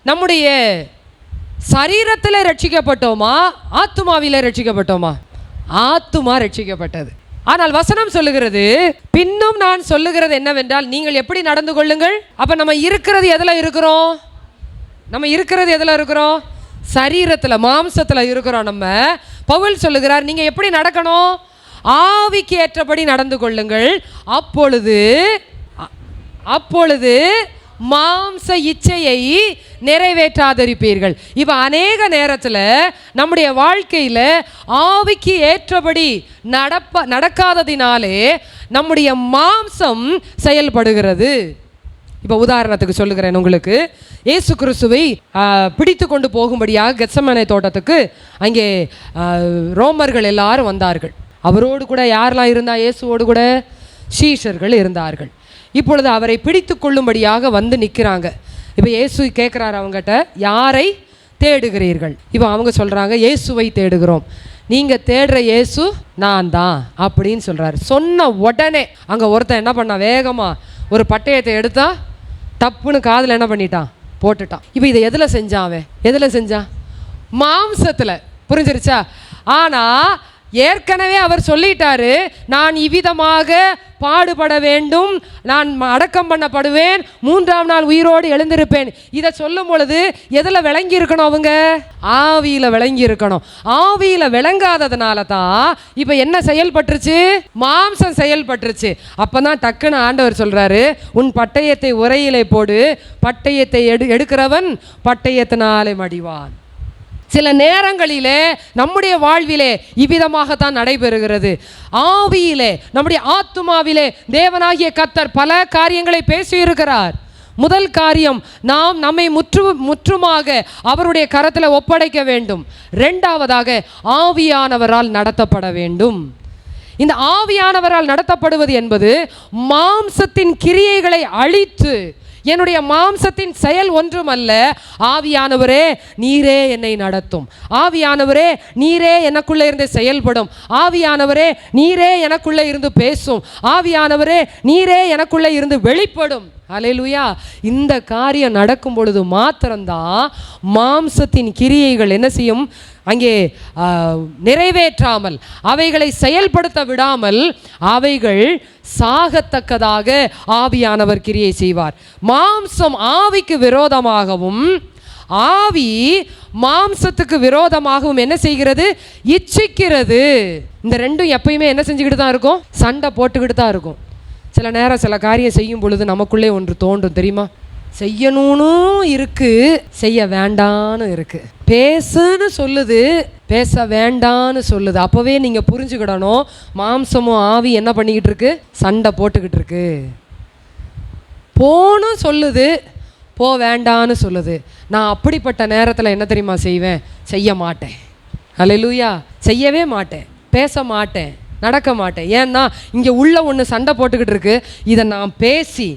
நம்முடைய சரீரத்தில் ரட்சிக்கப்பட்டோமா, ஆத்துமாவில ரட்சிக்கப்பட்டோமா? ஆத்துமா ரட்சிக்கப்பட்டது. ஆனால் வசனம் சொல்லுகிறது, பின்னும் நான் சொல்லுகிறது என்னவென்றால், நீங்கள் எப்படி நடந்து கொள்ளுங்கள். அப்ப நம்ம இருக்கிறது எதுல இருக்கிறோம்? நம்ம இருக்கிறது எதுல இருக்கிறோம்? சரீரத்தில், மாம்சத்தில் இருக்கிறோம். நம்ம பவுல் சொல்லுகிறார், நீங்க எப்படி நடக்கணும்? ஆவிக்கு ஏற்றபடி நடந்து கொள்ளுங்கள், அப்பொழுது மாம்ச இச்சையை நிறைவேற்றாதிருப்பீர்கள். இப்போ அநேக நேரத்தில் நம்முடைய வாழ்க்கையில் ஆவிக்கு ஏற்றபடி நடக்காததினாலே நம்முடைய மாம்சம் செயல்படுகிறது. இப்போ உதாரணத்துக்கு சொல்லுகிறேன் உங்களுக்கு. இயேசு கிறிஸ்துவை பிடித்து கொண்டு போகும்படியாக கெத்சமனே தோட்டத்துக்கு அங்கே ரோமர்கள் எல்லாரும் வந்தார்கள். அவரோடு கூட யாரெல்லாம் இருந்தா? இயேசுவோடு கூட சீஷர்கள் இருந்தார்கள். இப்பொழுது அவரை பிடித்து கொள்ளும்படியாக வந்து நிற்கிறாங்க. இப்போ இயேசு கேட்குறாரு அவங்ககிட்ட, யாரை தேடுகிறீர்கள்? இப்போ அவங்க சொல்கிறாங்க, இயேசுவை தேடுகிறோம். நீங்கள் தேடுற இயேசு நான் தான் அப்படின்னு சொல்கிறாரு. சொன்ன உடனே அங்கே ஒருத்தன் என்ன பண்ணா, வேகமாக ஒரு பட்டயத்தை எடுத்தா டப்புன்னு காதில் என்ன பண்ணிட்டான், போட்டுட்டான். இப்போ இதை எதில் செஞ்சான்? அவன் எதில் செஞ்சான்? மாம்சத்தில். புரிஞ்சிருச்சா? ஆனால் ஏற்கனவே அவர் சொல்லிட்டாரு, நான் இவ்விதமாக பாடுபட வேண்டும், நான் அடக்கம் பண்ணப்படுவேன், 3ஆம் நாள் உயிரோடு எழுந்திருப்பேன். இதை சொல்லும் பொழுது எதில் விளங்கி இருக்கணும்? அவங்க ஆவியில் விளங்கி இருக்கணும். ஆவியில் விளங்காததுனால தான் இப்போ என்ன செயல்பட்டுருச்சு? மாம்சம் செயல்பட்டுருச்சு. அப்போ தான் டக்குன்னு ஆண்டவர் சொல்கிறாரு, உன் பட்டயத்தை உரையிலே போடு, பட்டயத்தை எடுக்கிறவன் பட்டயத்தினாலே மடிவான். சில நேரங்களிலே நம்முடைய வாழ்விலே இவ்விதமாகத்தான் நடைபெறுகிறது. ஆவியிலே, நம்முடைய ஆத்துமாவிலே தேவனாகிய கர்த்தர் பல காரியங்களை பேசியிருக்கிறார். முதல் காரியம், நாம் நம்மை முற்றுமாக அவருடைய கரத்தில் ஒப்படைக்க வேண்டும். இரண்டாவதாக, ஆவியானவரால் நடத்தப்பட வேண்டும். இந்த ஆவியானவரால் நடத்தப்படுவது என்பது மாம்சத்தின் கிரியைகளை அழித்து, என்னுடைய மாம்சத்தின் செயல் ஒன்றுமல்ல, ஆவியானவரே நீரே என்னை நடத்தும், ஆவியானவரே நீரே எனக்குள்ளே இருந்து செயல்படும், ஆவியானவரே நீரே எனக்குள்ளே இருந்து பேசும், ஆவியானவரே நீரே எனக்குள்ளே இருந்து வெளிப்படும். ஹல்லேலூயா. இந்த காரியம் நடக்கும் பொழுது மாத்திரம்தான் மாம்சத்தின் கிரியைகள் என்ன செய்யும்? அங்கே நிறைவேற்றாமல், அவைகளை செயல்படுத்த விடாமல் அவைகள் சாகத்தக்கதாக ஆவியானவர் கிரியை செய்வார். மாம்சம் ஆவிக்கு விரோதமாகவும் ஆவி மாம்சத்துக்கு விரோதமாகவும் என்ன செய்கிறது? இச்சிக்கிறது. இந்த ரெண்டும் எப்பயுமே என்ன செஞ்சுக்கிட்டு தான் இருக்கும்? சண்டை போட்டுக்கிட்டு தான் இருக்கும். சில நேரம் சில காரியம் செய்யும் பொழுது நமக்குள்ளே ஒன்று தோன்றும், தெரியுமா? செய்யணும்னு இருக்கு, செய்ய வேண்டான்னு இருக்கு. பேசுன்னு சொல்லுது, பேச வேண்டான்னு சொல்லுது. அப்போவே நீங்கள் புரிஞ்சுக்கிடணும், மாம்சமும் ஆவி என்ன பண்ணிக்கிட்டு இருக்கு? சண்டை போட்டுக்கிட்டு இருக்கு. போன்னு சொல்லுது, போ வேண்டான்னு சொல்லுது. நான் அப்படிப்பட்ட நேரத்தில் என்ன தெரியுமா செய்வேன்? செய்ய மாட்டேன். ஹல்லேலூயா. செய்யவே மாட்டேன், பேச மாட்டேன், நடக்க மாட்டேன். ஏன்னா இங்கே உள்ள ஒன்று சண்டை போட்டுக்கிட்டு இருக்கு. இதை நான் பேசி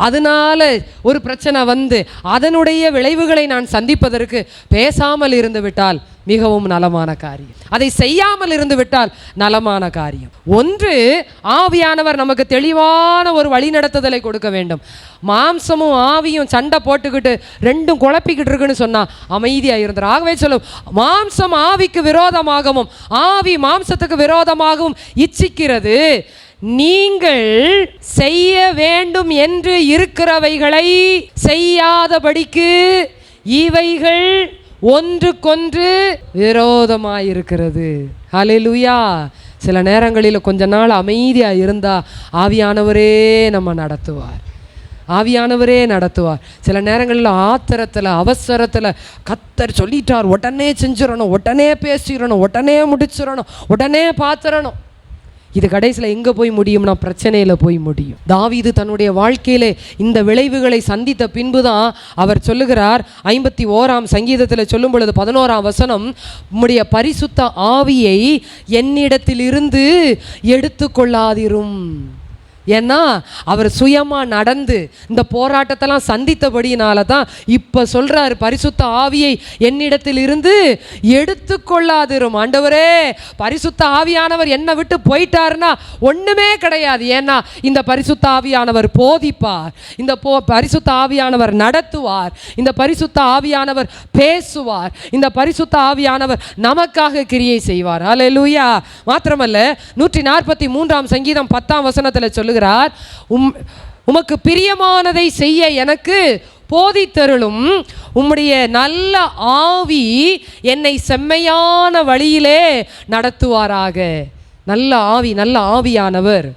அதனால ஒரு பிரச்சனை வந்து அதனுடைய விளைவுகளை நான் சந்திப்பதற்கு பேசாமல் இருந்து விட்டால் மிகவும் நலமான காரியம். அதை செய்யாமல் இருந்து விட்டால் நலமான காரியம். ஒன்று, ஆவியானவர் நமக்கு தெளிவான ஒரு வழிநடத்துதலை கொடுக்க வேண்டும். மாம்சமும் ஆவியும் சண்டை போட்டுக்கிட்டு ரெண்டும் குழப்பிக்கிட்டு இருக்குன்னு சொன்னா அமைதியாக இருந்தார். ஆகவே சொல்லும், மாம்சம் ஆவிக்கு விரோதமாகவும் ஆவி மாம்சத்துக்கு விரோதமாகவும் இச்சிக்கிறது. நீங்கள் செய்ய வேண்டும் என்று இருக்கிறவைகளை செய்யாதபடிக்கு இவைகள் ஒன்றுக்கொன்று விரோதமாயிருக்கிறது. ஹல்லேலூயா. சில நேரங்களில் கொஞ்ச நாள் அமைதியாக இருந்தால் ஆவியானவரே நம்ம நடத்துவார். ஆவியானவரே நடத்துவார். சில நேரங்களில் ஆத்திரத்தில் அவசரத்தில் கர்த்தர் சொல்லிட்டார், உடனே செஞ்சிடணும், உடனே பேசிடணும், உடனே முடிச்சிடணும், உடனே பார்த்துடணும். இது கடைசியில் எங்கே போய் முடியும்னா பிரச்சனையில் போய் முடியும். தாவீது தன்னுடைய வாழ்க்கையிலே இந்த விளைவுகளை சந்தித்த பின்புதான் அவர் சொல்லுகிறார், 51ஆம் சங்கீதத்தில் சொல்லும் பொழுது 11ஆம் வசனம், உம்முடைய பரிசுத்த ஆவியை என்னிடத்திலிருந்து எடுத்துக்கொள்ளாதிரும். ஏன்னா அவர் சுயமாக நடந்து இந்த போராட்டத்தெல்லாம் சந்தித்தபடியினால தான் இப்போ சொல்கிறார், பரிசுத்த ஆவியை என்னிடத்தில் இருந்து எடுத்துக்கொள்ளாதிரும். ஆண்டவரே, பரிசுத்த ஆவியானவர் என்னை விட்டு போயிட்டாருன்னா ஒன்றுமே கிடையாது. ஏன்னா இந்த பரிசுத்த ஆவியானவர் போதிப்பார், இந்த பரிசுத்த ஆவியானவர் நடத்துவார், இந்த பரிசுத்த ஆவியானவர் பேசுவார், இந்த பரிசுத்த ஆவியானவர் நமக்காக கிரியை செய்வார். ஹல்லேலூயா. மாத்திரமல்ல, 143ஆம் சங்கீதம் 10ஆம் வசனத்தில் சொல்லுகிறார், உமக்கு பிரியமானதை செய்ய எனக்கு போதித்தருளும், உம்முடைய நல்ல ஆவி என்னை செம்மையான வழியிலே நடத்துவாராக. நல்ல ஆவி, நல்ல ஆவியானவர்,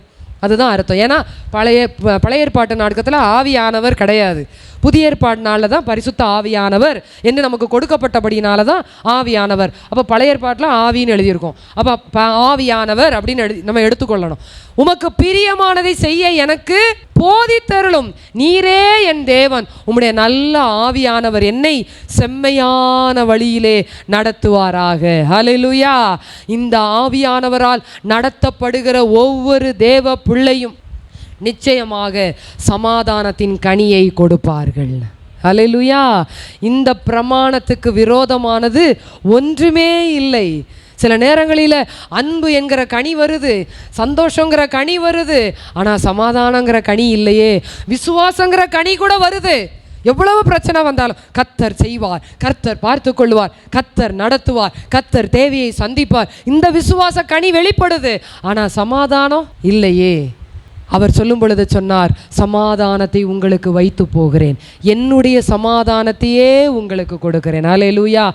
அதுதான் அர்த்தம். ஏன்னா பழைய ஏற்பாட்டு நாட்கத்தில் ஆவியானவர் கிடையாது. புதிய ஏற்பாடு நாளில் தான் பரிசுத்த ஆவியானவர் என்று நமக்கு கொடுக்கப்பட்டபடினால தான் ஆவியானவர். அப்போ பழைய ஏற்பாட்டில் ஆவின்னு எழுதியிருக்கோம். அப்போ ஆவியானவர் அப்படின்னு நம்ம எடுத்துக்கொள்ளணும். உமக்கு பிரியமானதை செய்ய எனக்கு போதித்தருளும், நீரே என் தேவன், உம்முடைய நல்ல ஆவியானவர் என்னை செம்மையான வழியிலே நடத்துவாராக. ஹல்லேலூயா. இந்த ஆவியானவரால் நடத்தப்படுகிற ஒவ்வொரு தேவ பிள்ளையும் நிச்சயமாக சமாதானத்தின் கனியை கொடுப்பார்கள். ஹல்லேலூயா. இந்த பிரமாணத்துக்கு விரோதமானது ஒன்றுமே இல்லை. சில நேரங்களில் அன்பு என்கிற கனி வருது, சந்தோஷங்கிற கனி வருது, ஆனால் சமாதானங்கிற கனி இல்லையே. விசுவாசங்கிற கனி கூட வருது. எவ்வளவு பிரச்சனை வந்தாலும் கர்த்தர் செய்வார், கர்த்தர் பார்த்து கொள்வார், கர்த்தர் நடத்துவார், கர்த்தர் தேவையை சந்திப்பார். இந்த விசுவாச கனி வெளிப்படுது, ஆனால் சமாதானம் இல்லையே. அவர் சொல்லும் பொழுது சொன்னார், சமாதானத்தை உங்களுக்கு வைத்து போகிறேன், என்னுடைய சமாதானத்தையே உங்களுக்கு கொடுக்கிறேன். ஹல்லேலூயா.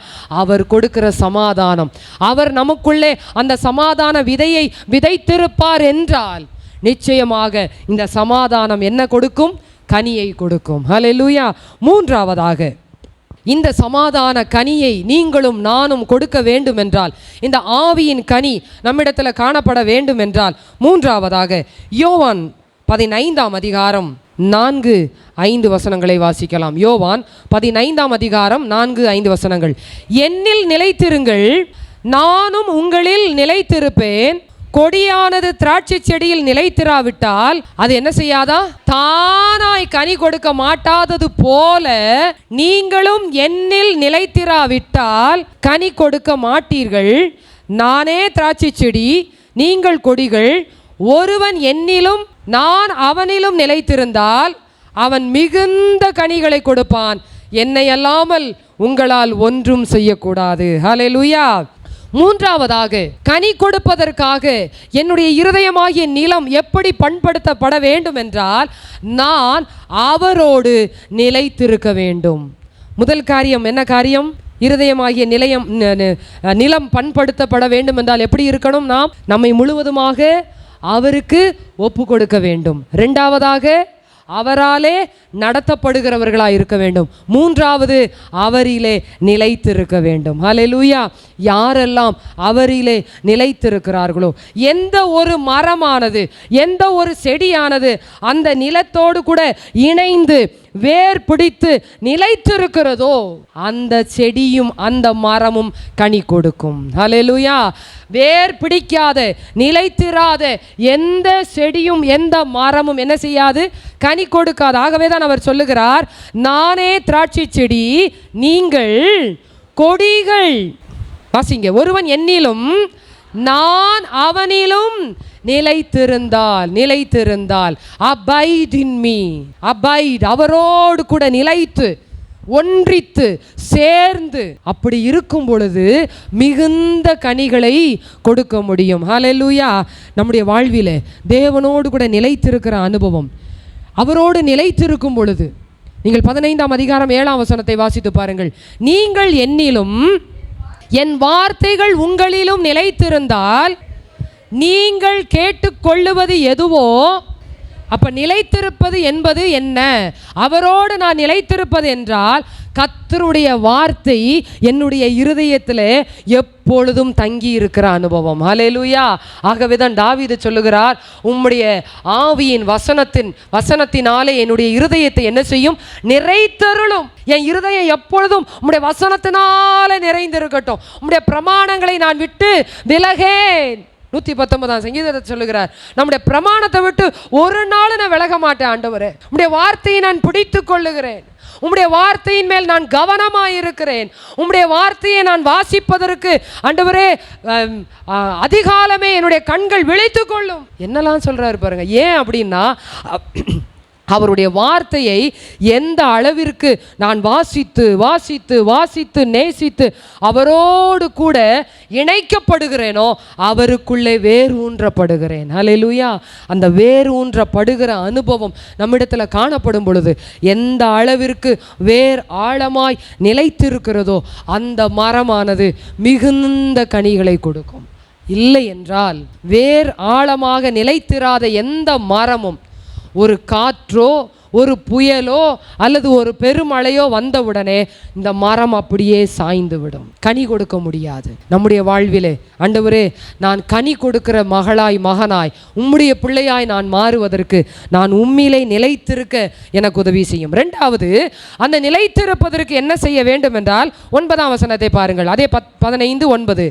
அவர் கொடுக்கிற சமாதானம், அவர் நமக்குள்ளே அந்த சமாதான விதையை விதைத்திருப்பார் என்றால் நிச்சயமாக இந்த சமாதானம் என்ன கொடுக்கும்? கனியை கொடுக்கும். ஹல்லேலூயா. மூன்றாவதாக, இந்த சமாதான கனியை நீங்களும் நானும் கொடுக்க வேண்டும் என்றால், இந்த ஆவியின் கனி நம்மிடத்தில் காணப்பட வேண்டும் என்றால், மூன்றாவதாக யோவான் 15ஆம் அதிகாரம் 4-5 வசனங்களை வாசிக்கலாம். யோவான் 15ஆம் அதிகாரம் 4-5 வசனங்கள். என்னில் நிலைத்திருங்கள், நானும் உங்களில் நிலைத்திருப்பேன். கொடியானது திராட்சை செடியில் நிலைத்திராவிட்டால் அது என்ன செய்யாதா? தானாய் கனி கொடுக்க மாட்டாதது போல நீங்களும் என்னில் நிலைத்திராவிட்டால் கனி கொடுக்க மாட்டீர்கள். நானே திராட்சை செடி, நீங்கள் கொடிகள். ஒருவன் என்னிலும் நான் அவனிலும் நிலைத்திருந்தால் அவன் மிகுந்த கனிகளை கொடுப்பான். என்னை அல்லாமல் உங்களால் ஒன்றும் செய்யக்கூடாது. ஹல்லேலூயா. மூன்றாவதாக, கனி கொடுப்பதற்காக என்னுடைய இருதயமாகிய நிலம் எப்படி பண்படுத்தப்பட வேண்டும் என்றால், நான் அவரோடு நிலைத்திருக்க வேண்டும். முதல் காரியம் என்ன காரியம்? இருதயமாகிய நிலம் பண்படுத்தப்பட வேண்டும் என்றால் எப்படி இருக்கணும்? நாம் நம்மை முழுவதுமாக அவருக்கு ஒப்பு கொடுக்க வேண்டும். இரண்டாவதாக, அவராலே நடத்தப்படுகிறவர்களாக இருக்க வேண்டும். மூன்றாவது, அவரிலே நிலைத்திருக்க வேண்டும். ஹல்லேலூயா. யாரெல்லாம் அவரிலே நிலைத்திருக்கிறார்களோ, எந்த ஒரு மரமானது, எந்த ஒரு செடியானது அந்த நிலத்தோடு கூட இணைந்து வேர் பிடித்து நிலைத்திருக்கிறதோ அந்த செடியும் அந்த மரமும் கனி கொடுக்கும். ஹல்லேலூயா. வேர் பிடிக்காத நிலைத்திராத எந்த செடியும் எந்த மரமும் என்ன செய்யாது? கனி கொடுக்காது. ஆகவே தான் அவர் சொல்லுகிறார், நானே திராட்சை செடி, நீங்கள் கொடிகள். வாசிங்க, ஒருவன் என்னிலும் நான் அவனிலும் நிலைத்திருந்தால் abide in me, abide, அவரோடு கூட நிலைத்து ஒன்றித்து சேர்ந்து அப்படி இருக்கும் பொழுது மிகுந்த கனிகளை கொடுக்க முடியும். ஹல்லேலூயா. நம்முடைய வாழ்விலே தேவனோடு கூட நிலைத்திருக்கிற அனுபவம், அவரோடு நிலைத்திருக்கும் பொழுது, நீங்கள் 15ஆம் அதிகாரம் 7ஆம் வசனத்தை வாசித்து பாருங்கள். நீங்கள் என்னிலும் என் வார்த்தைகள் உங்களிலும் நிலைத்திருந்தால் நீங்கள் கேட்டுக்கொள்ளுவது எதுவோ, அப்ப நிலைத்திருப்பது என்பது என்ன? அவரோடு நான் நிலைத்திருப்பது என்றால் கர்த்தருடைய வார்த்தை என்னுடைய இருதயத்தில் எப்பொழுதும் தங்கி இருக்கிற அனுபவம். ஹல்லேலூயா. ஆகவே தான் தாவீது சொல்லுகிறார், உம்முடைய ஆவியின் வசனத்தினாலே என்னுடைய இருதயத்தை என்ன செய்யும்? நிறைத்தருளும். என் இருதயம் எப்பொழுதும் உம்முடைய வசனத்தினாலே நிறைந்திருக்கட்டும். உம்முடைய பிரமாணங்களை நான் விட்டு விலகேன். 119ஆம் சங்கீதத்தை சொல்லுகிறார், நம்முடைய பிரமாணத்தை விட்டு ஒரு நாள் நான் விலக மாட்டேன் ஆண்டவரே. உம்முடைய வார்த்தையை நான் பிடித்து கொள்ளுகிறேன். உம்முடைய வார்த்தையின் மேல் நான் கவனமாயிருக்கிறேன். உம்முடைய வார்த்தையை நான் வாசிப்பதற்கு ஆண்டவரே அதிகாலமே என்னுடைய கண்கள் விழித்து கொள்ளும். என்னெல்லாம் சொல்றாரு பாருங்க. ஏன் அப்படின்னா, அவருடைய வார்த்தையை எந்த அளவிற்கு நான் வாசித்து வாசித்து வாசித்து நேசித்து அவரோடு கூட இணைக்கப்படுகிறேனோ அவருக்குள்ளே வேர் ஊன்றப்படுகிறேன். ஹல்லேலூயா. அந்த வேர் ஊன்றப்படுகிற அனுபவம் நம்மிடத்தில் காணப்படும் பொழுது எந்த அளவிற்கு வேர் ஆழமாய் நிலைத்திருக்கிறதோ அந்த மரமானது மிகுந்த கனிகளை கொடுக்கும். இல்லை என்றால் வேர் ஆழமாக நிலைத்திராத எந்த மரமும் ஒரு காற்றோ ஒரு புயலோ அல்லது ஒரு பெருமழையோ வந்தவுடனே இந்த மரம் அப்படியே சாய்ந்து விடும், கனி கொடுக்க முடியாது. நம்முடைய வாழ்விலே ஆண்டவரே, நான் கனி கொடுக்கிற மகளாய் மகனாய் உம்முடைய பிள்ளையாய் நான் மாறுவதற்கு நான் உம்மிலே நிலைத்திருக்க எனக்கு உதவி செய்யும். இரண்டாவது, அந்த நிலைத்திருப்பதற்கு என்ன செய்ய வேண்டும் என்றால் 9ஆம் வசனத்தை பாருங்கள். அதே 15:9,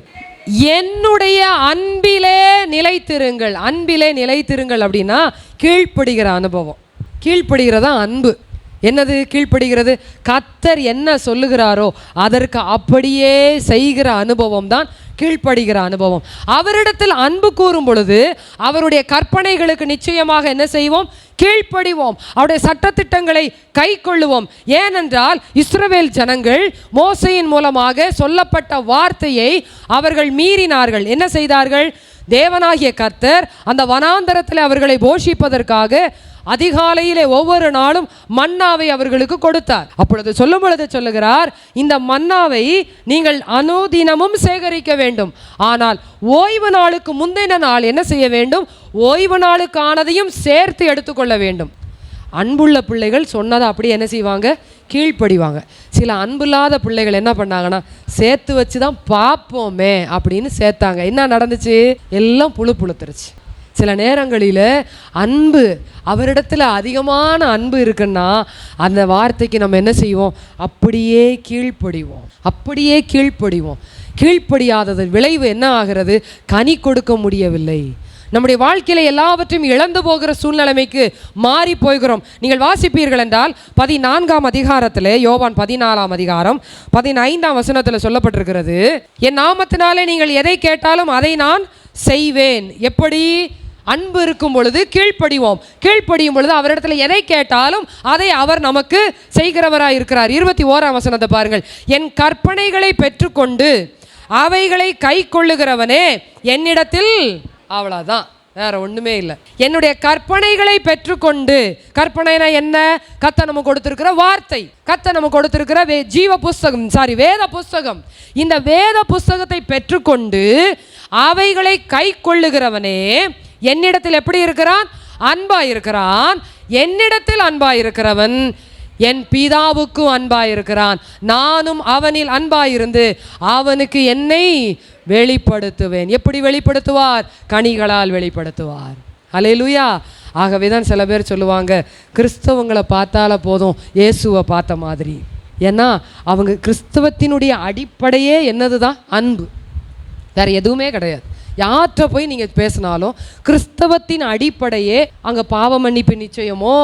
என்னுடைய அன்பிலே நிலைத்திருங்கள். அன்பிலே நிலைத்திருங்கள் அப்படின்னா கீழ்ப்படுகிற அனுபவம். கீழ்ப்படுகிறதா அன்பு. என்னது கீழ்ப்படுகிறது? கர்த்தர் என்ன சொல்லுகிறாரோ அதற்கு அப்படியே செய்கிற அனுபவம் தான் கீழ்ப்படுகிற அனுபவம். அவரிடத்தில் அன்பு கூறும் பொழுது அவருடைய கற்பனைகளுக்கு நிச்சயமாக என்ன செய்வோம்? கீழ்ப்படிவோம். அவருடைய சட்டத்திட்டங்களை கை கொள்ளுவோம். ஏனென்றால் இஸ்ரவேல் ஜனங்கள் மோசையின் மூலமாக சொல்லப்பட்ட வார்த்தையை அவர்கள் மீறினார்கள். என்ன செய்தார்கள்? தேவனாகிய கர்த்தர் அந்த வனாந்தரத்தில் அவர்களை போஷிப்பதற்காக அதிகாலையிலே ஒவ்வொரு நாளும் மன்னாவை அவர்களுக்கு கொடுத்தார். அப்பொழுது சொல்லும் பொழுது சொல்லுகிறார், இந்த மன்னாவை நீங்கள் அனுதினமும் சேகரிக்க வேண்டும். ஆனால் ஓய்வு நாளுக்கு முந்தின நாள் என்ன செய்ய வேண்டும்? ஓய்வு நாளுக்கானதையும் சேர்த்து எடுத்துக்கொள்ள வேண்டும். அன்புள்ள பிள்ளைகள் சொன்னதை அப்படியே என்ன செய்வாங்க? கீழ்ப்படிவாங்க. சில அன்புல்லாத பிள்ளைகள் என்ன பண்ணாங்கன்னா, சேர்த்து வச்சு தான் பார்ப்போமே அப்படின்னு சேர்த்தாங்க. என்ன நடந்துச்சு? எல்லாம் புழுத்துருச்சு. சில நேரங்களில் அன்பு, அவரிடத்தில் அதிகமான அன்பு இருக்குன்னா அந்த வார்த்தைக்கு நம்ம என்ன செய்வோம்? அப்படியே கீழ்ப்படிவோம். அப்படியே கீழ்ப்படிவோம். கீழ்ப்படியாதது விளைவு என்ன ஆகிறது? கனி கொடுக்க முடியவில்லை. நம்முடைய வாழ்க்கையில் எல்லாவற்றையும் இழந்து போகிற சூழ்நிலைமைக்கு மாறி போகிறோம். நீங்கள் வாசிப்பீர்கள் என்றால் 14ஆம் அதிகாரத்தில், யோவான் 14ஆம் அதிகாரம் 15ஆம் வசனத்தில் சொல்லப்பட்டிருக்கிறது, என் நாமத்தினாலே நீங்கள் எதை கேட்டாலும் அதை நான் செய்வேன். எப்படி? அன்பு இருக்கும் பொழுது கீழ்ப்படிவோம். கீழ்ப்படியும் பொழுது அவரிடத்துல எதை கேட்டாலும் அதை அவர் நமக்கு செய்கிறவராய் இருக்கிறார். 21ஆம் வசனத்தை பாருங்கள். என் கற்பனைகளை பெற்றுக்கொண்டு அவைகளை கை கொள்ளுகிறவனே என்னிடத்தில், அவ்வளோதான், வேற ஒண்ணுமே இல்லை. என்னுடைய கற்பனைகளை பெற்றுக்கொண்டு, கற்பனைனா என்ன? கர்த்தர் நமக்கு கொடுத்திருக்கிற வார்த்தை, கர்த்தர் நமக்கு கொடுத்திருக்கிற வேத புஸ்தகம். இந்த வேத புஸ்தகத்தை பெற்றுக்கொண்டு அவைகளை கை கொள்ளுகிறவனே என்னிடத்தில் எப்படி இருக்கிறான்? அன்பாயிருக்கிறான். என்னிடத்தில் அன்பாயிருக்கிறவன் என் பிதாவுக்கு அன்பாயிருக்கிறான். நானும் அவனில் அன்பாயிருந்து அவனுக்கு என்னை வெளிப்படுத்துவேன். எப்படி வெளிப்படுத்துவார்? கனிகளால் வெளிப்படுத்துவார். அல்லேலூயா. ஆகவே தான் சில பேர் சொல்லுவாங்க, கிறிஸ்தவங்களை பார்த்தால போதும் இயேசுவை பார்த்த மாதிரி. ஏன்னா அவங்க கிறிஸ்தவத்தினுடைய அடிப்படையே என்னது தான்? அன்பு. வேறு எதுவுமே கிடையாது. யார்கிட்ட போய் நீங்கள் பேசினாலும் கிறிஸ்தவத்தின் அடிப்படையே அங்கே பாவ மன்னிப்பு நிச்சயமோ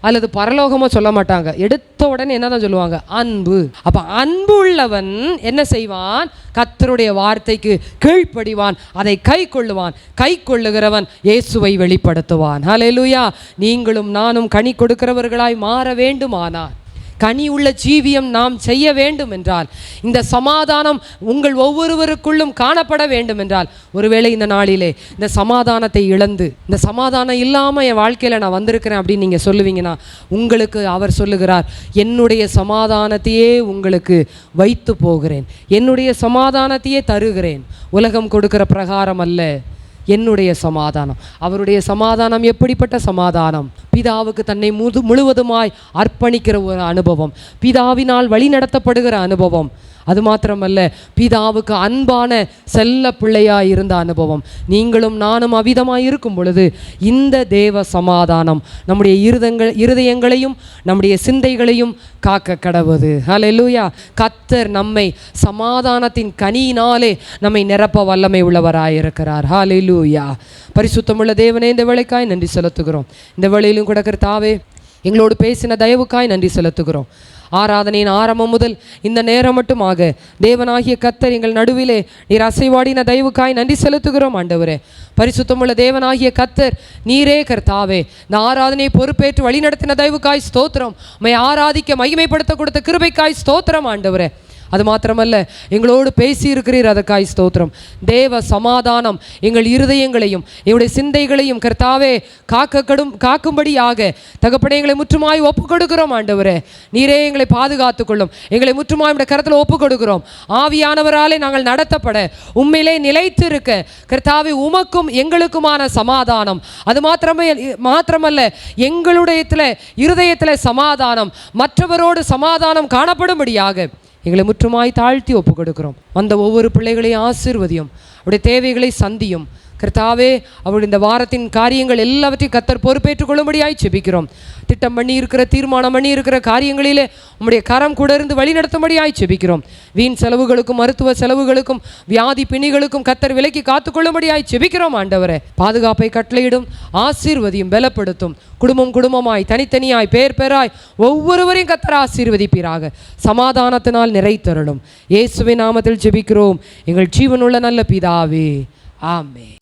அல்லது பரலோகமோ சொல்ல மாட்டாங்க. எடுத்த உடனே என்ன தான் சொல்லுவாங்க? அன்பு. அப்போ அன்பு உள்ளவன் என்ன செய்வான்? கர்த்தருடைய வார்த்தைக்கு கீழ்ப்படிவான், அதை கை கொள்ளுவான். கை கொள்ளுகிறவன் இயேசுவை வெளிப்படுத்துவான். ஹல்லேலூயா. நீங்களும் நானும் கனி கொடுக்கிறவர்களாய் மாற வேண்டுமானால், கனி உள்ள ஜீவியம் நாம் செய்ய வேண்டும் என்றால், இந்த சமாதானம் உங்கள் ஒவ்வொருவருக்குள்ளும் காணப்பட வேண்டும் என்றால், ஒருவேளை இந்த நாளிலே இந்த சமாதானத்தை இழந்து, இந்த சமாதானம் இல்லாமல் என் வாழ்க்கையில் நான் வந்திருக்கிறேன் அப்படின்னு நீங்கள் சொல்லுவீங்கன்னா, உங்களுக்கு அவர் சொல்லுகிறார், என்னுடைய சமாதானத்தையே உங்களுக்கு வைத்து போகிறேன், என்னுடைய சமாதானத்தையே தருகிறேன், உலகம் கொடுக்கிற பிரகாரம் அல்ல, என்னுடைய சமாதானம். அவருடைய சமாதானம் எப்படிப்பட்ட சமாதானம்? பிதாவுக்கு தன்னை முழுவதுமாய் அர்ப்பணிக்கிற ஒரு அனுபவம், பிதாவினால் வழி நடத்தப்படுகிற அனுபவம். அது மாத்திரமல்ல, பிதாவுக்கு அன்பான செல்ல பிள்ளையாய் இருந்த அனுபவம். நீங்களும் நானும் அவ்விதமாய் இருக்கும் பொழுது இந்த தேவ சமாதானம் நம்முடைய இருதயங்களையும் நம்முடைய சிந்தைகளையும் காக்க கடவுது. ஹல்லேலூயா. கர்த்தர் நம்மை சமாதானத்தின் கனியினாலே நம்மை நிரப்ப வல்லமை உள்ளவராயிருக்கிறார். ஹல்லேலூயா. பரிசுத்தமுள்ள தேவனே, இந்த வேளைக்காய் நன்றி செலுத்துகிறோம். இந்த வேளையிலும் கூட கர்த்தாவே எங்களோடு பேசின தயவுக்காய் நன்றி செலுத்துகிறோம். ஆராதனையின் ஆரம்பம் முதல் இந்த நேரம் மட்டுமாக தேவனாகிய கர்த்தர் எங்கள் நடுவிலே நீர் அசைவாடின தயவுக்காய் நன்றி செலுத்துகிறோம். ஆண்டவரே, பரிசுத்தமுள்ள தேவனாகிய கர்த்தர் நீரே கர்த்தாவே இந்த ஆராதனையை பொறுப்பேற்று வழிநடத்தின தயவுக்காய் ஸ்தோத்திரம். உம்மை ஆராதிக்க மகிமைப்படுத்த கொடுத்த கிருபைக்காய் ஸ்தோத்திரம். ஆண்டவரே, அது மாத்திரமல்ல, எங்களோடு பேசி இருக்கிறீர், அதற்காய் ஸ்தோத்திரம். தேவ சமாதானம் எங்கள் இருதயங்களையும் எங்களுடைய சிந்தைகளையும் கர்த்தாவே காக்கும்படியாக தகப்பனே எங்களை முற்றுமாய் ஒப்பு கொடுக்கிறோம். ஆண்டவரே, நீரே எங்களை பாதுகாத்து கொள்ளும். எங்களை முற்றுமாய் உம்முடைய கரத்தில் ஒப்பு கொடுக்கிறோம். ஆவியானவராலே நாங்கள் நடத்தப்பட, உண்மையிலே நிலைத்து இருக்க கர்த்தாவே உமக்கும் எங்களுக்குமான சமாதானம், அது மாத்திரமல்ல எங்களுடைய இருதயத்தில் சமாதானம், மற்றவரோடு சமாதானம் காணப்படும்படியாக எங்களை முற்றுமாய் தாழ்த்தி ஒப்பு கொடுக்கிறோம். வந்த ஒவ்வொரு பிள்ளைகளையும் ஆசீர்வதியும், அவருடைய தேவைகளை சந்தியும். கர்த்தாவே, அவருடைய இந்த வாரத்தின் காரியங்கள் எல்லாவற்றையும் கர்த்தர் பொறுப்பேற்றுக் கொள்ளும்படியாய் செபிக்கிறோம். திட்டம் பண்ணி இருக்கிற, தீர்மானம் பண்ணி இருக்கிற காரியங்களிலே உம்முடைய கரம் கூட இருந்து வழி நடத்தும்படியாய் செபிக்கிறோம். வீண் செலவுகளுக்கும் மருத்துவ செலவுகளுக்கும் வியாதி பிணிகளுக்கும் கர்த்தர் விலக்கி காத்துக்கொள்ளும்படியாய் செபிக்கிறோம். ஆண்டவரே, பாதுகாப்பை கட்டளையிடும், ஆசீர்வதியும், பலப்படுத்தும். குடும்பமாய் தனித்தனியாய் பேராய் ஒவ்வொருவரையும் கர்த்தர் ஆசீர்வதிப்பீராக. சமாதானத்தினால் நிறைத்தருளும். இயேசுவின் நாமத்தில் ஜெபிக்கிறோம் எங்கள் ஜீவனுள்ள நல்ல பிதாவே, ஆமென்.